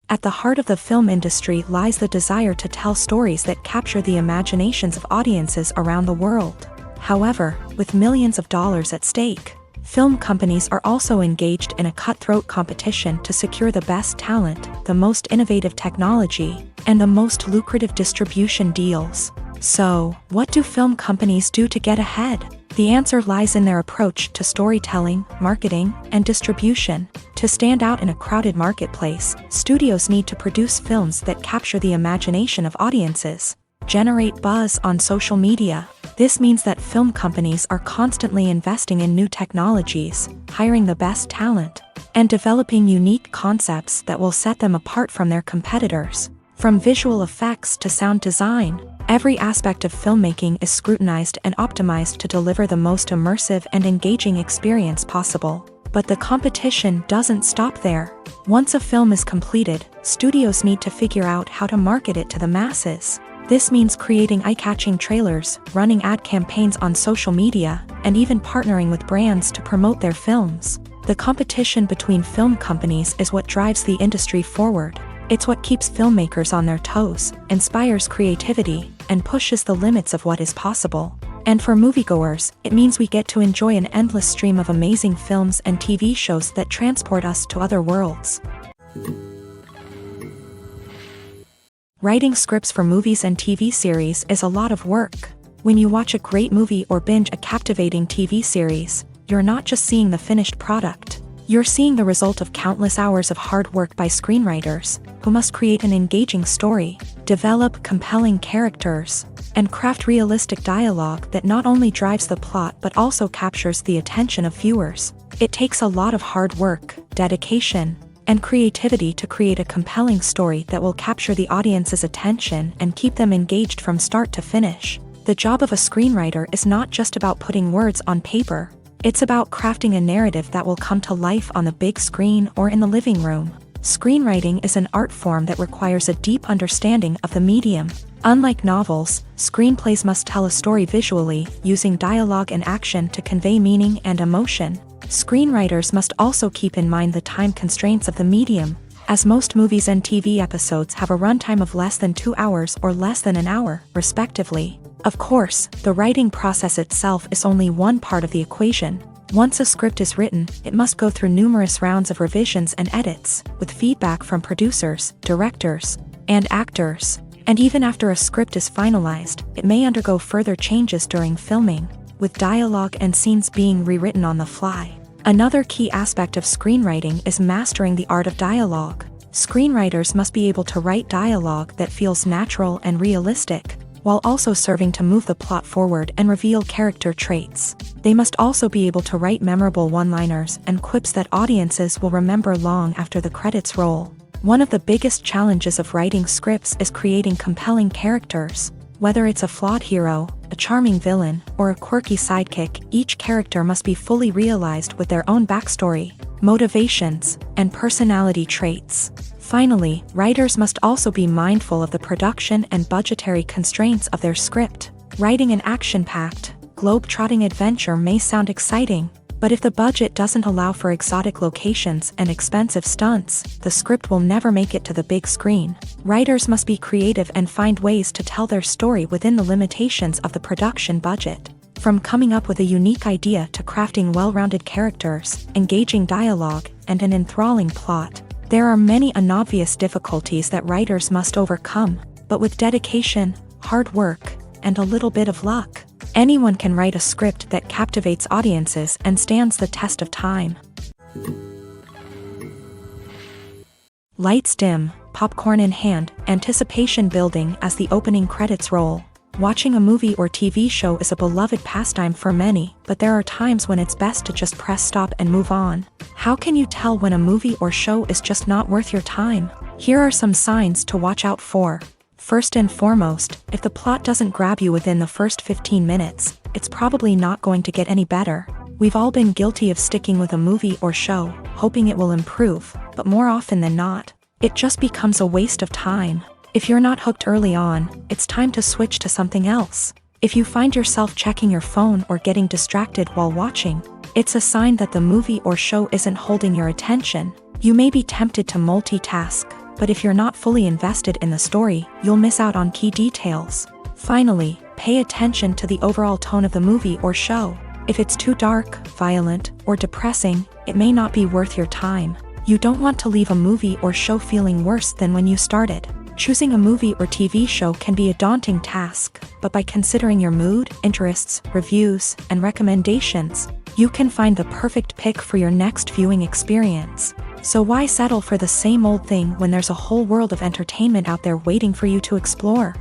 At the heart of the film industry lies the desire to tell stories that capture the imaginations of audiences around the world. However, with millions of dollars at stake, film companies are also engaged in a cutthroat competition to secure the best talent, the most innovative technology, and the most lucrative distribution deals. So, what do film companies do to get ahead? The answer lies in their approach to storytelling, marketing, and distribution. To stand out in a crowded marketplace, studios need to produce films that capture the imagination of audiences, generate buzz on social media. This means that film companies are constantly investing in new technologies, hiring the best talent, and developing unique concepts that will set them apart from their competitors. From visual effects to sound design, every aspect of filmmaking is scrutinized and optimized to deliver the most immersive and engaging experience possible. But the competition doesn't stop there. Once a film is completed, studios need to figure out how to market it to the masses. This means creating eye-catching trailers, running ad campaigns on social media, and even partnering with brands to promote their films. The competition between film companies is what drives the industry forward. It's what keeps filmmakers on their toes, inspires creativity, and pushes the limits of what is possible. And for moviegoers, it means we get to enjoy an endless stream of amazing films and TV shows that transport us to other worlds. Writing scripts for movies and TV series is a lot of work. When you watch a great movie or binge a captivating TV series, you're not just seeing the finished product. You're seeing the result of countless hours of hard work by screenwriters, who must create an engaging story, develop compelling characters, and craft realistic dialogue that not only drives the plot but also captures the attention of viewers. It takes a lot of hard work, dedication, and creativity to create a compelling story that will capture the audience's attention and keep them engaged from start to finish. The job of a screenwriter is not just about putting words on paper. It's about crafting a narrative that will come to life on the big screen or in the living room. Screenwriting is an art form that requires a deep understanding of the medium. Unlike novels, screenplays must tell a story visually, using dialogue and action to convey meaning and emotion. Screenwriters must also keep in mind the time constraints of the medium, as most movies and TV episodes have a runtime of less than 2 hours or less than an hour, respectively. Of course, the writing process itself is only one part of the equation. Once a script is written, it must go through numerous rounds of revisions and edits, with feedback from producers, directors, and actors. And even after a script is finalized, it may undergo further changes during filming, with dialogue and scenes being rewritten on the fly. Another key aspect of screenwriting is mastering the art of dialogue. Screenwriters must be able to write dialogue that feels natural and realistic, while also serving to move the plot forward and reveal character traits. They must also be able to write memorable one-liners and quips that audiences will remember long after the credits roll. One of the biggest challenges of writing scripts is creating compelling characters. Whether it's a flawed hero, a charming villain, or a quirky sidekick, each character must be fully realized with their own backstory, motivations, and personality traits. Finally, writers must also be mindful of the production and budgetary constraints of their script. Writing an action-packed, globe-trotting adventure may sound exciting, but if the budget doesn't allow for exotic locations and expensive stunts, the script will never make it to the big screen. Writers must be creative and find ways to tell their story within the limitations of the production budget. From coming up with a unique idea to crafting well-rounded characters, engaging dialogue, and an enthralling plot, there are many unobvious difficulties that writers must overcome, but with dedication, hard work, and a little bit of luck, anyone can write a script that captivates audiences and stands the test of time. Lights dim, popcorn in hand, anticipation building as the opening credits roll. Watching a movie or TV show is a beloved pastime for many, but there are times when it's best to just press stop and move on. How can you tell when a movie or show is just not worth your time? Here are some signs to watch out for. First and foremost, if the plot doesn't grab you within the first 15 minutes, it's probably not going to get any better. We've all been guilty of sticking with a movie or show, hoping it will improve, but more often than not, it just becomes a waste of time. If you're not hooked early on, it's time to switch to something else. If you find yourself checking your phone or getting distracted while watching, it's a sign that the movie or show isn't holding your attention. You may be tempted to multitask, but if you're not fully invested in the story, you'll miss out on key details. Finally, Pay attention to the overall tone of the movie or show. If it's too dark, violent, or depressing, it may not be worth your time. You don't want to leave a movie or show feeling worse than when you started. Choosing a movie or TV show can be a daunting task, but by considering your mood, interests, reviews, and recommendations, you can find the perfect pick for your next viewing experience. So why settle for the same old thing when there's a whole world of entertainment out there waiting for you to explore?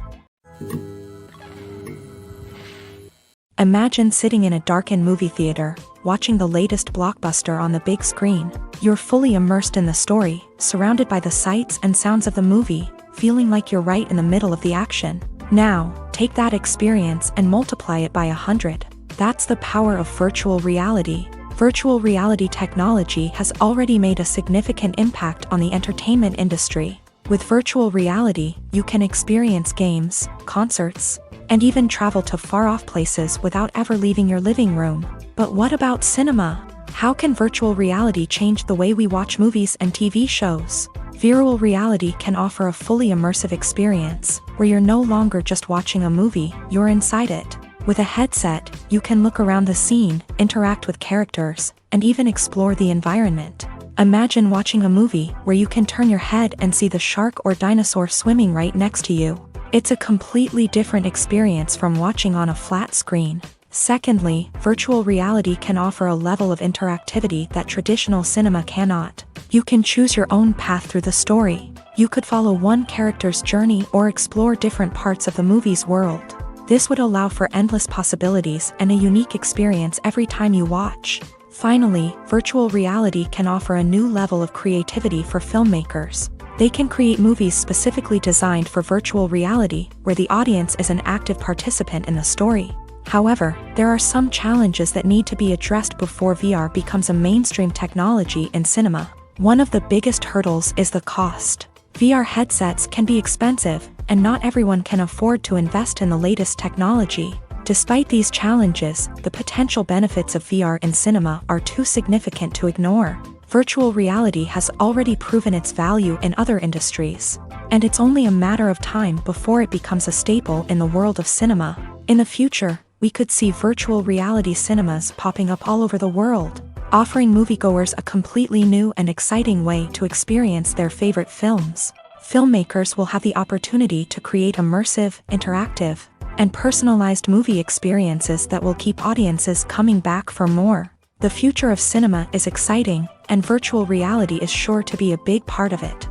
Imagine sitting in a darkened movie theater, watching the latest blockbuster on the big screen. You're fully immersed in the story, surrounded by the sights and sounds of the movie, feeling like you're right in the middle of the action. Now, take that experience and multiply it by 100. That's the power of virtual reality. Virtual reality technology has already made a significant impact on the entertainment industry. With virtual reality, you can experience games, concerts, and even travel to far-off places without ever leaving your living room. But what about cinema? How can virtual reality change the way we watch movies and TV shows? Virtual reality can offer a fully immersive experience, where you're no longer just watching a movie, you're inside it. With a headset, you can look around the scene, interact with characters, and even explore the environment. Imagine watching a movie where you can turn your head and see the shark or dinosaur swimming right next to you. It's a completely different experience from watching on a flat screen. Secondly, virtual reality can offer a level of interactivity that traditional cinema cannot. You can choose your own path through the story. You could follow one character's journey or explore different parts of the movie's world. This would allow for endless possibilities and a unique experience every time you watch. Finally, virtual reality can offer a new level of creativity for filmmakers. They can create movies specifically designed for virtual reality, where the audience is an active participant in the story. However, there are some challenges that need to be addressed before VR becomes a mainstream technology in cinema. One of the biggest hurdles is the cost. VR headsets can be expensive, and not everyone can afford to invest in the latest technology. Despite these challenges, the potential benefits of VR in cinema are too significant to ignore. Virtual reality has already proven its value in other industries, and it's only a matter of time before it becomes a staple in the world of cinema. In the future, we could see virtual reality cinemas popping up all over the world, offering moviegoers a completely new and exciting way to experience their favorite films. Filmmakers will have the opportunity to create immersive, interactive, and personalized movie experiences that will keep audiences coming back for more. The future of cinema is exciting, and virtual reality is sure to be a big part of it.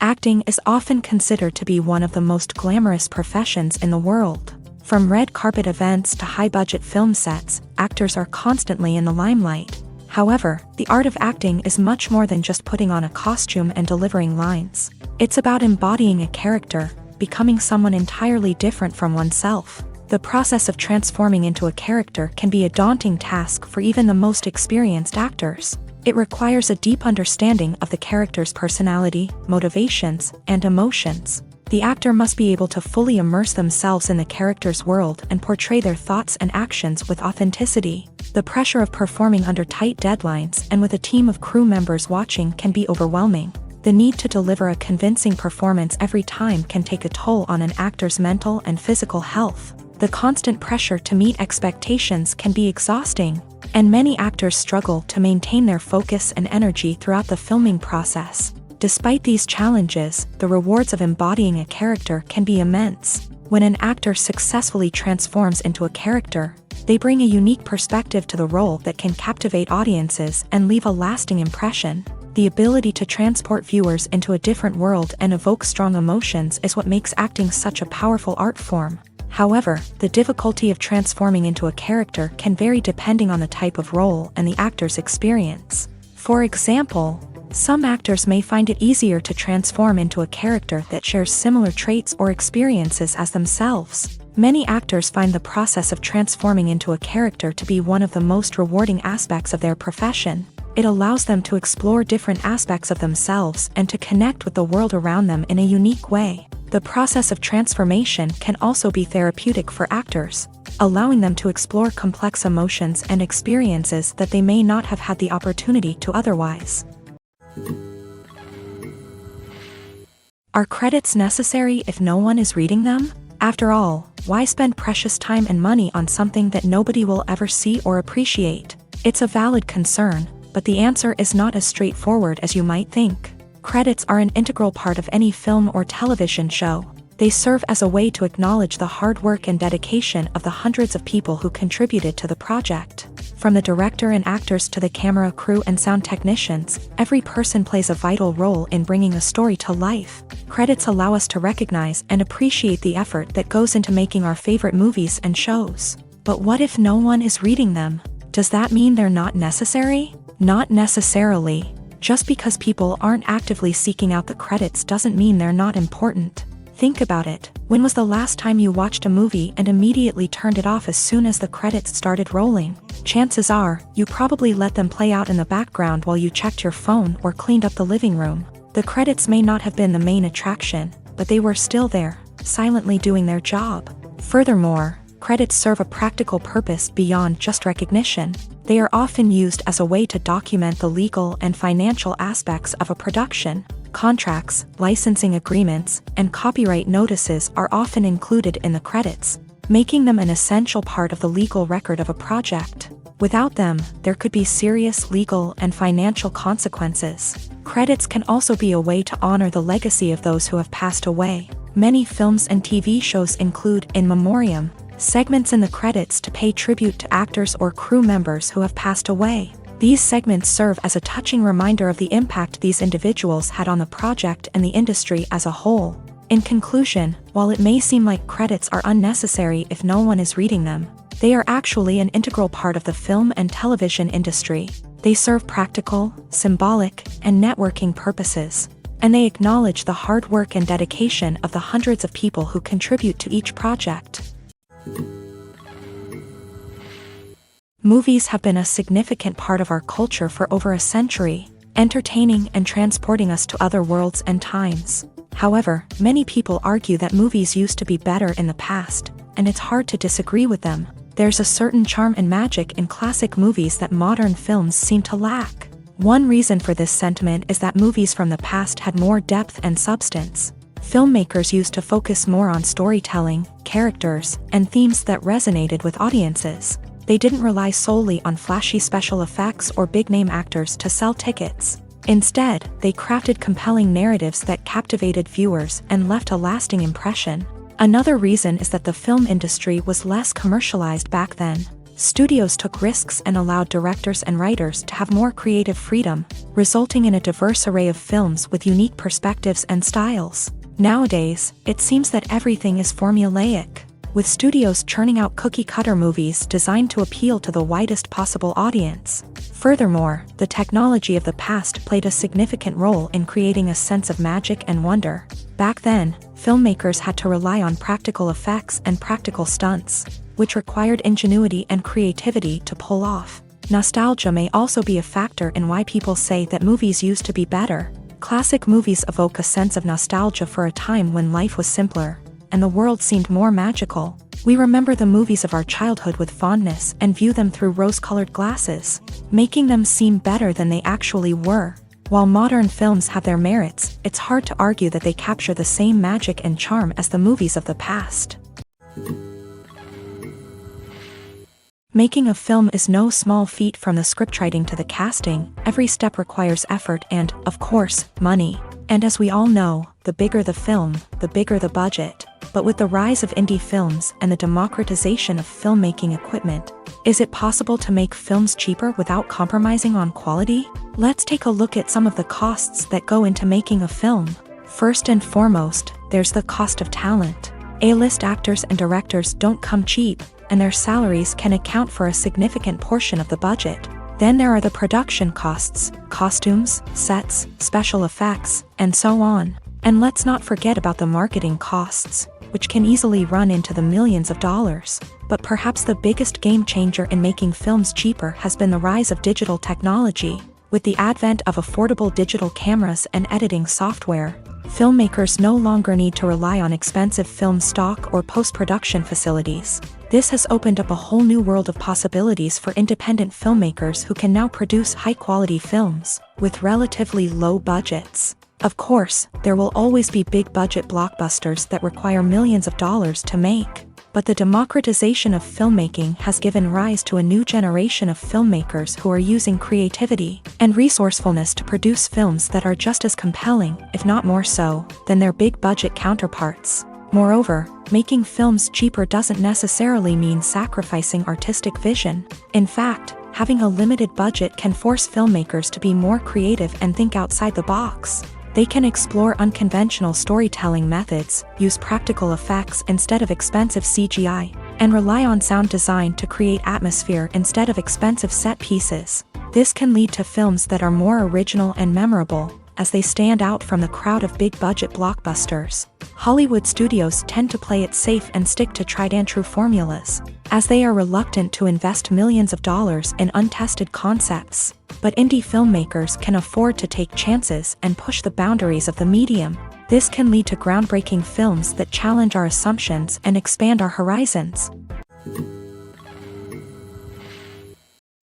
Acting is often considered to be one of the most glamorous professions in the world. From red carpet events to high-budget film sets, actors are constantly in the limelight. However, the art of acting is much more than just putting on a costume and delivering lines. It's about embodying a character, becoming someone entirely different from oneself. The process of transforming into a character can be a daunting task for even the most experienced actors. It requires a deep understanding of the character's personality, motivations, and emotions. The actor must be able to fully immerse themselves in the character's world and portray their thoughts and actions with authenticity. The pressure of performing under tight deadlines and with a team of crew members watching can be overwhelming. The need to deliver a convincing performance every time can take a toll on an actor's mental and physical health. The constant pressure to meet expectations can be exhausting, and many actors struggle to maintain their focus and energy throughout the filming process. Despite these challenges, the rewards of embodying a character can be immense. When an actor successfully transforms into a character, they bring a unique perspective to the role that can captivate audiences and leave a lasting impression. The ability to transport viewers into a different world and evoke strong emotions is what makes acting such a powerful art form. However, the difficulty of transforming into a character can vary depending on the type of role and the actor's experience. For example, some actors may find it easier to transform into a character that shares similar traits or experiences as themselves. Many actors find the process of transforming into a character to be one of the most rewarding aspects of their profession. It allows them to explore different aspects of themselves and to connect with the world around them in a unique way. The process of transformation can also be therapeutic for actors, allowing them to explore complex emotions and experiences that they may not have had the opportunity to otherwise. Are credits necessary if no one is reading them? After all, why spend precious time and money on something that nobody will ever see or appreciate? It's a valid concern, but the answer is not as straightforward as you might think. Credits are an integral part of any film or television show. They serve as a way to acknowledge the hard work and dedication of the hundreds of people who contributed to the project. From the director and actors to the camera crew and sound technicians, every person plays a vital role in bringing a story to life. Credits allow us to recognize and appreciate the effort that goes into making our favorite movies and shows. But what if no one is reading them? Does that mean they're not necessary? Not necessarily. Just because people aren't actively seeking out the credits doesn't mean they're not important. Think about it. When was the last time you watched a movie and immediately turned it off as soon as the credits started rolling? Chances are, you probably let them play out in the background while you checked your phone or cleaned up the living room. The credits may not have been the main attraction, but they were still there, silently doing their job. Furthermore, credits serve a practical purpose beyond just recognition. They are often used as a way to document the legal and financial aspects of a production. Contracts, licensing agreements, and copyright notices are often included in the credits, making them an essential part of the legal record of a project. Without them, there could be serious legal and financial consequences. Credits can also be a way to honor the legacy of those who have passed away. Many films and TV shows include in memoriam segments in the credits to pay tribute to actors or crew members who have passed away. These segments serve as a touching reminder of the impact these individuals had on the project and the industry as a whole. In conclusion, while it may seem like credits are unnecessary if no one is reading them, they are actually an integral part of the film and television industry. They serve practical, symbolic, and networking purposes, and they acknowledge the hard work and dedication of the hundreds of people who contribute to each project. Movies have been a significant part of our culture for over a century, entertaining and transporting us to other worlds and times. However, many people argue that movies used to be better in the past, and it's hard to disagree with them. There's a certain charm and magic in classic movies that modern films seem to lack. One reason for this sentiment is that movies from the past had more depth and substance. Filmmakers used to focus more on storytelling, characters, and themes that resonated with audiences. They didn't rely solely on flashy special effects or big-name actors to sell tickets. Instead, they crafted compelling narratives that captivated viewers and left a lasting impression. Another reason is that the film industry was less commercialized back then. Studios took risks and allowed directors and writers to have more creative freedom, resulting in a diverse array of films with unique perspectives and styles. Nowadays, it seems that everything is formulaic, with studios churning out cookie-cutter movies designed to appeal to the widest possible audience. Furthermore, the technology of the past played a significant role in creating a sense of magic and wonder. Back then, filmmakers had to rely on practical effects and practical stunts, which required ingenuity and creativity to pull off. Nostalgia may also be a factor in why people say that movies used to be better. Classic movies evoke a sense of nostalgia for a time when life was simpler, and the world seemed more magical. We remember the movies of our childhood with fondness and view them through rose-colored glasses, making them seem better than they actually were. While modern films have their merits, it's hard to argue that they capture the same magic and charm as the movies of the past. Making a film is no small feat. From the scriptwriting to the casting, every step requires effort and, of course, money. And as we all know, the bigger the film, the bigger the budget. But with the rise of indie films and the democratization of filmmaking equipment, is it possible to make films cheaper without compromising on quality? Let's take a look at some of the costs that go into making a film. First and foremost, there's the cost of talent. A-list actors and directors don't come cheap, and their salaries can account for a significant portion of the budget. Then there are the production costs, costumes, sets, special effects, and so on. And let's not forget about the marketing costs, which can easily run into the millions of dollars. But perhaps the biggest game changer in making films cheaper has been the rise of digital technology. With the advent of affordable digital cameras and editing software, filmmakers no longer need to rely on expensive film stock or post-production facilities. This has opened up a whole new world of possibilities for independent filmmakers who can now produce high-quality films with relatively low budgets. Of course, there will always be big-budget blockbusters that require millions of dollars to make. But the democratization of filmmaking has given rise to a new generation of filmmakers who are using creativity and resourcefulness to produce films that are just as compelling, if not more so, than their big-budget counterparts. Moreover, making films cheaper doesn't necessarily mean sacrificing artistic vision. In fact, having a limited budget can force filmmakers to be more creative and think outside the box. They can explore unconventional storytelling methods, use practical effects instead of expensive CGI, and rely on sound design to create atmosphere instead of expensive set pieces. This can lead to films that are more original and memorable, as they stand out from the crowd of big-budget blockbusters. Hollywood studios tend to play it safe and stick to tried-and-true formulas, as they are reluctant to invest millions of dollars in untested concepts. But indie filmmakers can afford to take chances and push the boundaries of the medium. This can lead to groundbreaking films that challenge our assumptions and expand our horizons.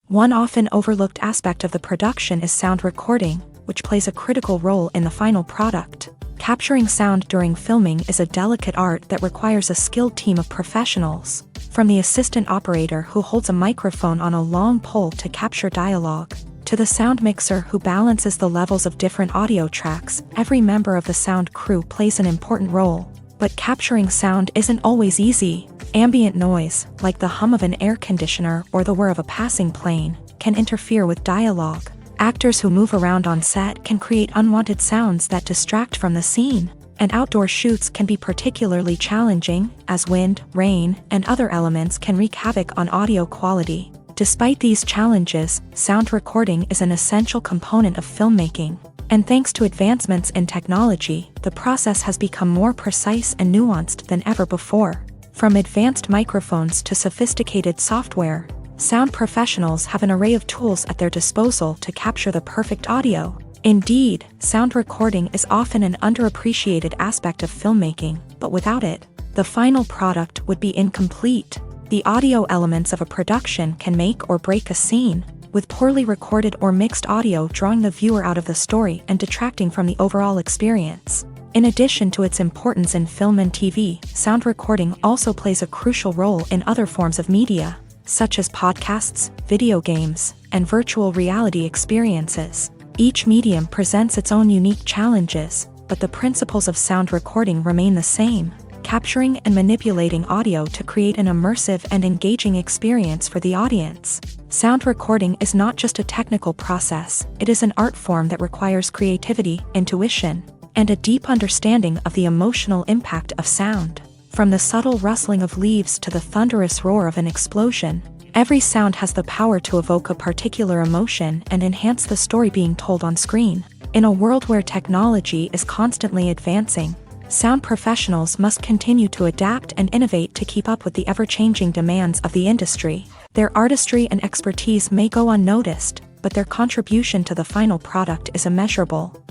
One often overlooked aspect of the production is sound recording, which plays a critical role in the final product. Capturing sound during filming is a delicate art that requires a skilled team of professionals, from the assistant operator who holds a microphone on a long pole to capture dialogue, to the sound mixer who balances the levels of different audio tracks. Every member of the sound crew plays an important role. But capturing sound isn't always easy. Ambient noise, like the hum of an air conditioner or the whir of a passing plane, can interfere with dialogue. Actors who move around on set can create unwanted sounds that distract from the scene. And outdoor shoots can be particularly challenging, as wind, rain, and other elements can wreak havoc on audio quality. Despite these challenges, sound recording is an essential component of filmmaking. And thanks to advancements in technology, the process has become more precise and nuanced than ever before. From advanced microphones to sophisticated software, sound professionals have an array of tools at their disposal to capture the perfect audio. Indeed, sound recording is often an underappreciated aspect of filmmaking, but without it, the final product would be incomplete. The audio elements of a production can make or break a scene, with poorly recorded or mixed audio drawing the viewer out of the story and detracting from the overall experience. In addition to its importance in film and TV, sound recording also plays a crucial role in other forms of media, such as podcasts, video games, and virtual reality experiences. Each medium presents its own unique challenges, but the principles of sound recording remain the same: capturing and manipulating audio to create an immersive and engaging experience for the audience. Sound recording is not just a technical process, it is an art form that requires creativity, intuition, and a deep understanding of the emotional impact of sound. From the subtle rustling of leaves to the thunderous roar of an explosion, every sound has the power to evoke a particular emotion and enhance the story being told on screen. In a world where technology is constantly advancing, sound professionals must continue to adapt and innovate to keep up with the ever-changing demands of the industry. Their artistry and expertise may go unnoticed, but their contribution to the final product is immeasurable.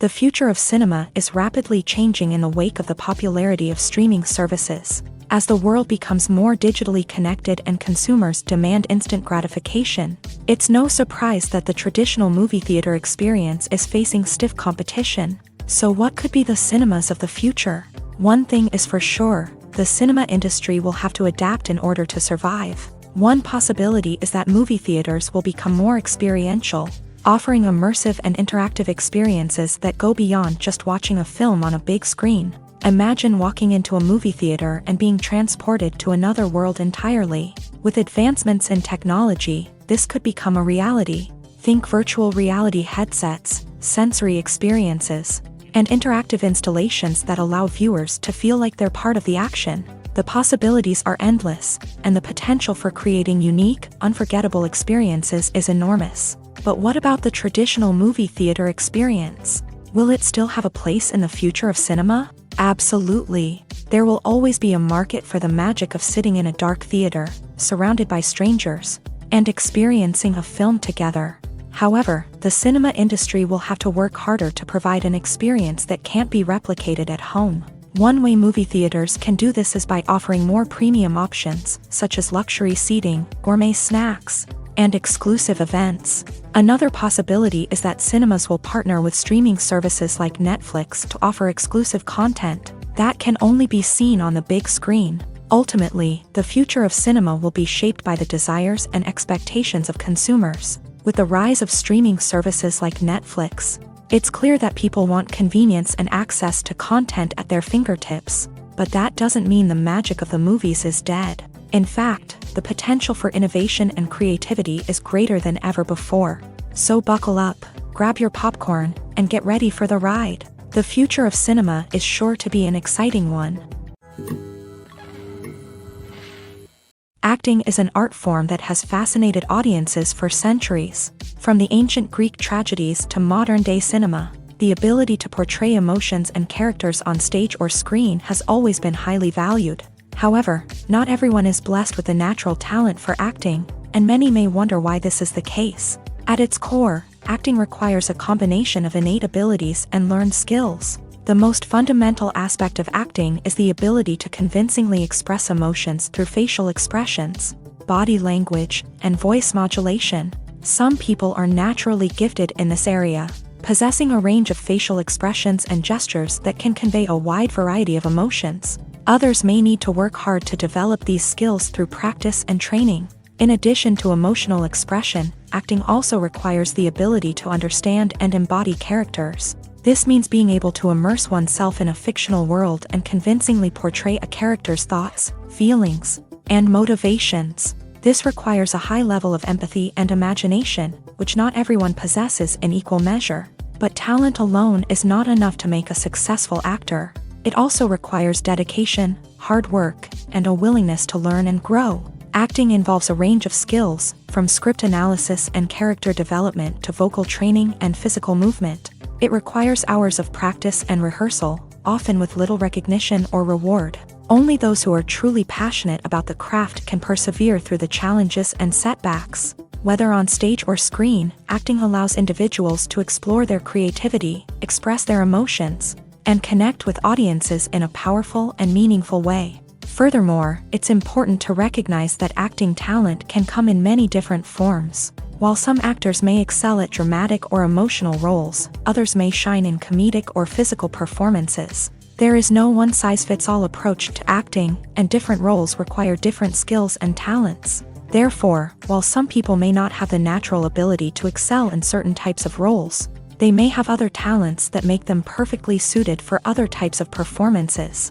The future of cinema is rapidly changing in the wake of the popularity of streaming services. As the world becomes more digitally connected and consumers demand instant gratification, it's no surprise that the traditional movie theater experience is facing stiff competition. So what could be the cinemas of the future? One thing is for sure, the cinema industry will have to adapt in order to survive. One possibility is that movie theaters will become more experiential, offering immersive and interactive experiences that go beyond just watching a film on a big screen. Imagine walking into a movie theater and being transported to another world entirely. With advancements in technology, this could become a reality. Think virtual reality headsets, sensory experiences, and interactive installations that allow viewers to feel like they're part of the action. The possibilities are endless, and the potential for creating unique, unforgettable experiences is enormous. But what about the traditional movie theater experience? Will it still have a place in the future of cinema? Absolutely. There will always be a market for the magic of sitting in a dark theater, surrounded by strangers, and experiencing a film together. However, the cinema industry will have to work harder to provide an experience that can't be replicated at home. One way movie theaters can do this is by offering more premium options, such as luxury seating, gourmet snacks, and exclusive events. Another possibility is that cinemas will partner with streaming services like Netflix to offer exclusive content that can only be seen on the big screen. Ultimately, the future of cinema will be shaped by the desires and expectations of consumers. With the rise of streaming services like Netflix, it's clear that people want convenience and access to content at their fingertips. But that doesn't mean the magic of the movies is dead. In fact, the potential for innovation and creativity is greater than ever before. So buckle up, grab your popcorn, and get ready for the ride. The future of cinema is sure to be an exciting one. Acting is an art form that has fascinated audiences for centuries. From the ancient Greek tragedies to modern-day cinema, the ability to portray emotions and characters on stage or screen has always been highly valued. However, not everyone is blessed with the natural talent for acting, and many may wonder why this is the case. At its core, acting requires a combination of innate abilities and learned skills. The most fundamental aspect of acting is the ability to convincingly express emotions through facial expressions, body language, and voice modulation. Some people are naturally gifted in this area, possessing a range of facial expressions and gestures that can convey a wide variety of emotions. Others may need to work hard to develop these skills through practice and training. In addition to emotional expression, acting also requires the ability to understand and embody characters. This means being able to immerse oneself in a fictional world and convincingly portray a character's thoughts, feelings, and motivations. This requires a high level of empathy and imagination, which not everyone possesses in equal measure. But talent alone is not enough to make a successful actor. It also requires dedication, hard work, and a willingness to learn and grow. Acting involves a range of skills, from script analysis and character development to vocal training and physical movement. It requires hours of practice and rehearsal, often with little recognition or reward. Only those who are truly passionate about the craft can persevere through the challenges and setbacks. Whether on stage or screen, acting allows individuals to explore their creativity, express their emotions, and connect with audiences in a powerful and meaningful way. Furthermore, it's important to recognize that acting talent can come in many different forms. While some actors may excel at dramatic or emotional roles, others may shine in comedic or physical performances. There is no one-size-fits-all approach to acting, and different roles require different skills and talents. Therefore, while some people may not have the natural ability to excel in certain types of roles, they may have other talents that make them perfectly suited for other types of performances.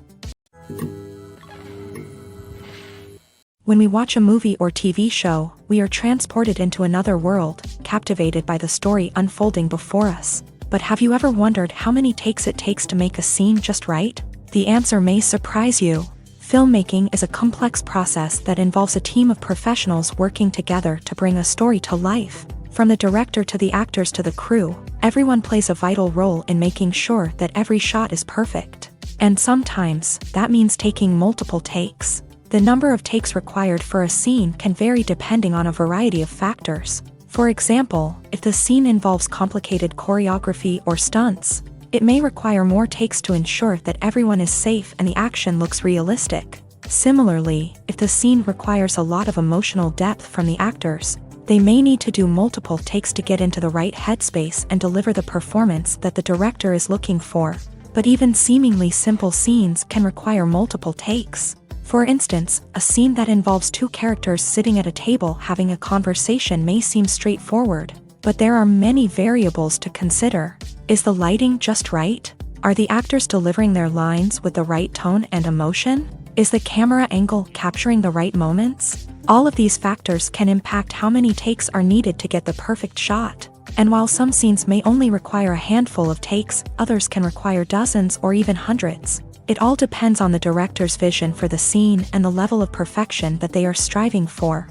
When we watch a movie or TV show, we are transported into another world, captivated by the story unfolding before us. But have you ever wondered how many takes it takes to make a scene just right? The answer may surprise you. Filmmaking is a complex process that involves a team of professionals working together to bring a story to life. From the director to the actors to the crew, everyone plays a vital role in making sure that every shot is perfect. And sometimes, that means taking multiple takes. The number of takes required for a scene can vary depending on a variety of factors. For example, if the scene involves complicated choreography or stunts, it may require more takes to ensure that everyone is safe and the action looks realistic. Similarly, if the scene requires a lot of emotional depth from the actors, they may need to do multiple takes to get into the right headspace and deliver the performance that the director is looking for. But even seemingly simple scenes can require multiple takes. For instance, a scene that involves two characters sitting at a table having a conversation may seem straightforward, but there are many variables to consider. Is the lighting just right? Are the actors delivering their lines with the right tone and emotion? Is the camera angle capturing the right moments? All of these factors can impact how many takes are needed to get the perfect shot. And while some scenes may only require a handful of takes, others can require dozens or even hundreds. It all depends on the director's vision for the scene and the level of perfection that they are striving for.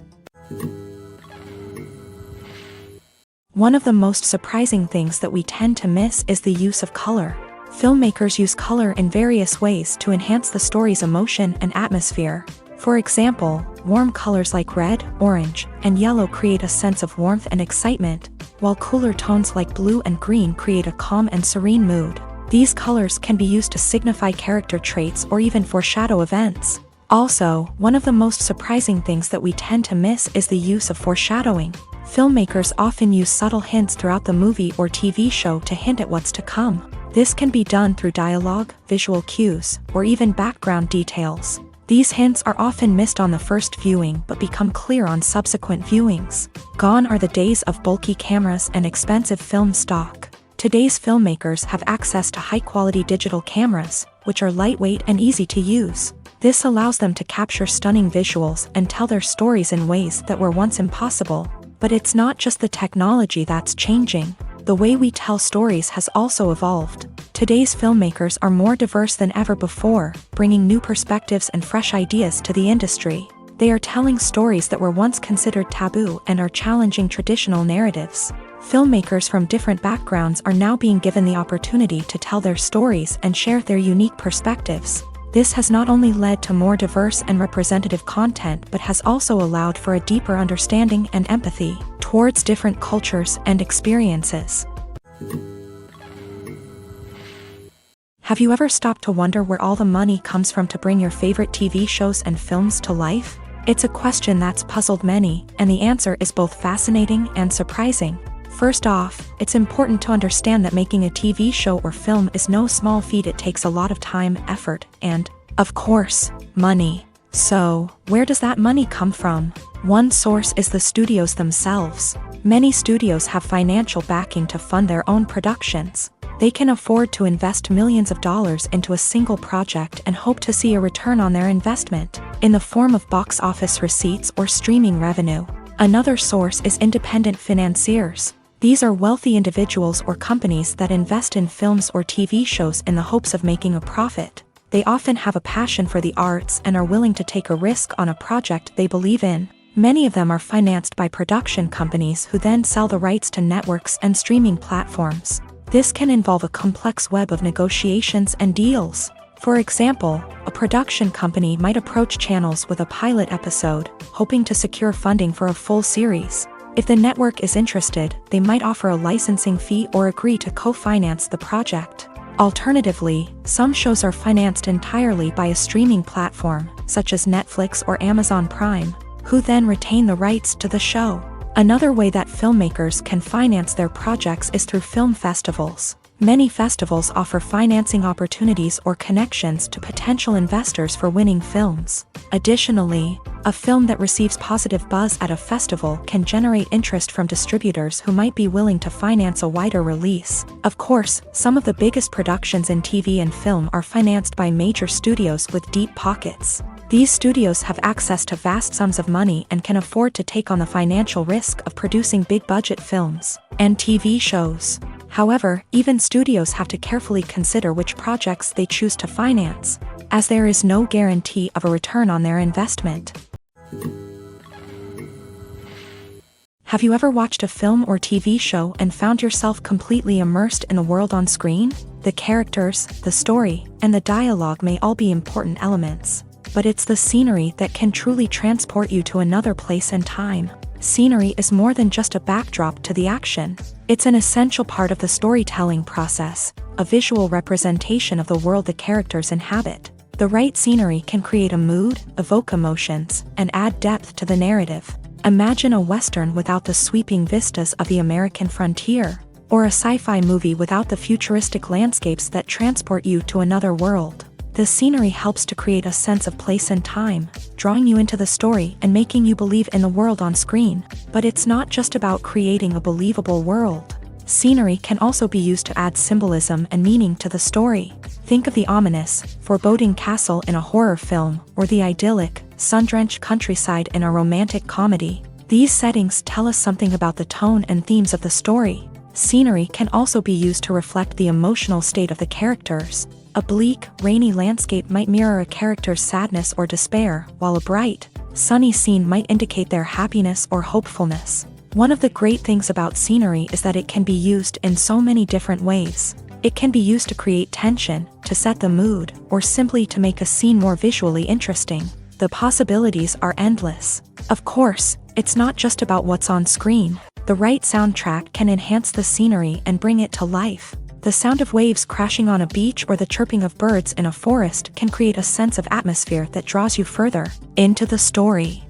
One of the most surprising things that we tend to miss is the use of color. Filmmakers use color in various ways to enhance the story's emotion and atmosphere. For example, warm colors like red, orange, and yellow create a sense of warmth and excitement, while cooler tones like blue and green create a calm and serene mood. These colors can be used to signify character traits or even foreshadow events. Also, one of the most surprising things that we tend to miss is the use of foreshadowing. Filmmakers often use subtle hints throughout the movie or TV show to hint at what's to come. This can be done through dialogue, visual cues, or even background details. These hints are often missed on the first viewing but become clear on subsequent viewings. Gone are the days of bulky cameras and expensive film stock. Today's filmmakers have access to high-quality digital cameras, which are lightweight and easy to use. This allows them to capture stunning visuals and tell their stories in ways that were once impossible. But it's not just the technology that's changing. The way we tell stories has also evolved. Today's filmmakers are more diverse than ever before, bringing new perspectives and fresh ideas to the industry. They are telling stories that were once considered taboo and are challenging traditional narratives. Filmmakers from different backgrounds are now being given the opportunity to tell their stories and share their unique perspectives. This has not only led to more diverse and representative content but has also allowed for a deeper understanding and empathy towards different cultures and experiences. Have you ever stopped to wonder where all the money comes from to bring your favorite TV shows and films to life? It's a question that's puzzled many, and the answer is both fascinating and surprising. First off, it's important to understand that making a TV show or film is no small feat. It takes a lot of time, effort, and, of course, money. So, where does that money come from? One source is the studios themselves. Many studios have financial backing to fund their own productions. They can afford to invest millions of dollars into a single project and hope to see a return on their investment, in the form of box office receipts or streaming revenue. Another source is independent financiers. These are wealthy individuals or companies that invest in films or TV shows in the hopes of making a profit. They often have a passion for the arts and are willing to take a risk on a project they believe in. Many of them are financed by production companies who then sell the rights to networks and streaming platforms. This can involve a complex web of negotiations and deals. For example, a production company might approach channels with a pilot episode, hoping to secure funding for a full series. If the network is interested, they might offer a licensing fee or agree to co-finance the project. Alternatively, some shows are financed entirely by a streaming platform, such as Netflix or Amazon Prime, who then retain the rights to the show. Another way that filmmakers can finance their projects is through film festivals. Many festivals offer financing opportunities or connections to potential investors for winning films. Additionally, a film that receives positive buzz at a festival can generate interest from distributors who might be willing to finance a wider release. Of course, some of the biggest productions in TV and film are financed by major studios with deep pockets. These studios have access to vast sums of money and can afford to take on the financial risk of producing big-budget films and TV shows. However, even studios have to carefully consider which projects they choose to finance, as there is no guarantee of a return on their investment. Have you ever watched a film or TV show and found yourself completely immersed in the world on screen? The characters, the story, and the dialogue may all be important elements, but it's the scenery that can truly transport you to another place and time. Scenery is more than just a backdrop to the action. It's an essential part of the storytelling process, a visual representation of the world the characters inhabit. The right scenery can create a mood, evoke emotions, and add depth to the narrative. Imagine a Western without the sweeping vistas of the American frontier, or a sci-fi movie without the futuristic landscapes that transport you to another world. The scenery helps to create a sense of place and time, drawing you into the story and making you believe in the world on screen. But it's not just about creating a believable world. Scenery can also be used to add symbolism and meaning to the story. Think of the ominous, foreboding castle in a horror film, or the idyllic, sun-drenched countryside in a romantic comedy. These settings tell us something about the tone and themes of the story. Scenery can also be used to reflect the emotional state of the characters. A bleak, rainy landscape might mirror a character's sadness or despair, while a bright, sunny scene might indicate their happiness or hopefulness. One of the great things about scenery is that it can be used in so many different ways. It can be used to create tension, to set the mood, or simply to make a scene more visually interesting. The possibilities are endless. Of course, it's not just about what's on screen. The right soundtrack can enhance the scenery and bring it to life. The sound of waves crashing on a beach or the chirping of birds in a forest can create a sense of atmosphere that draws you further into the story.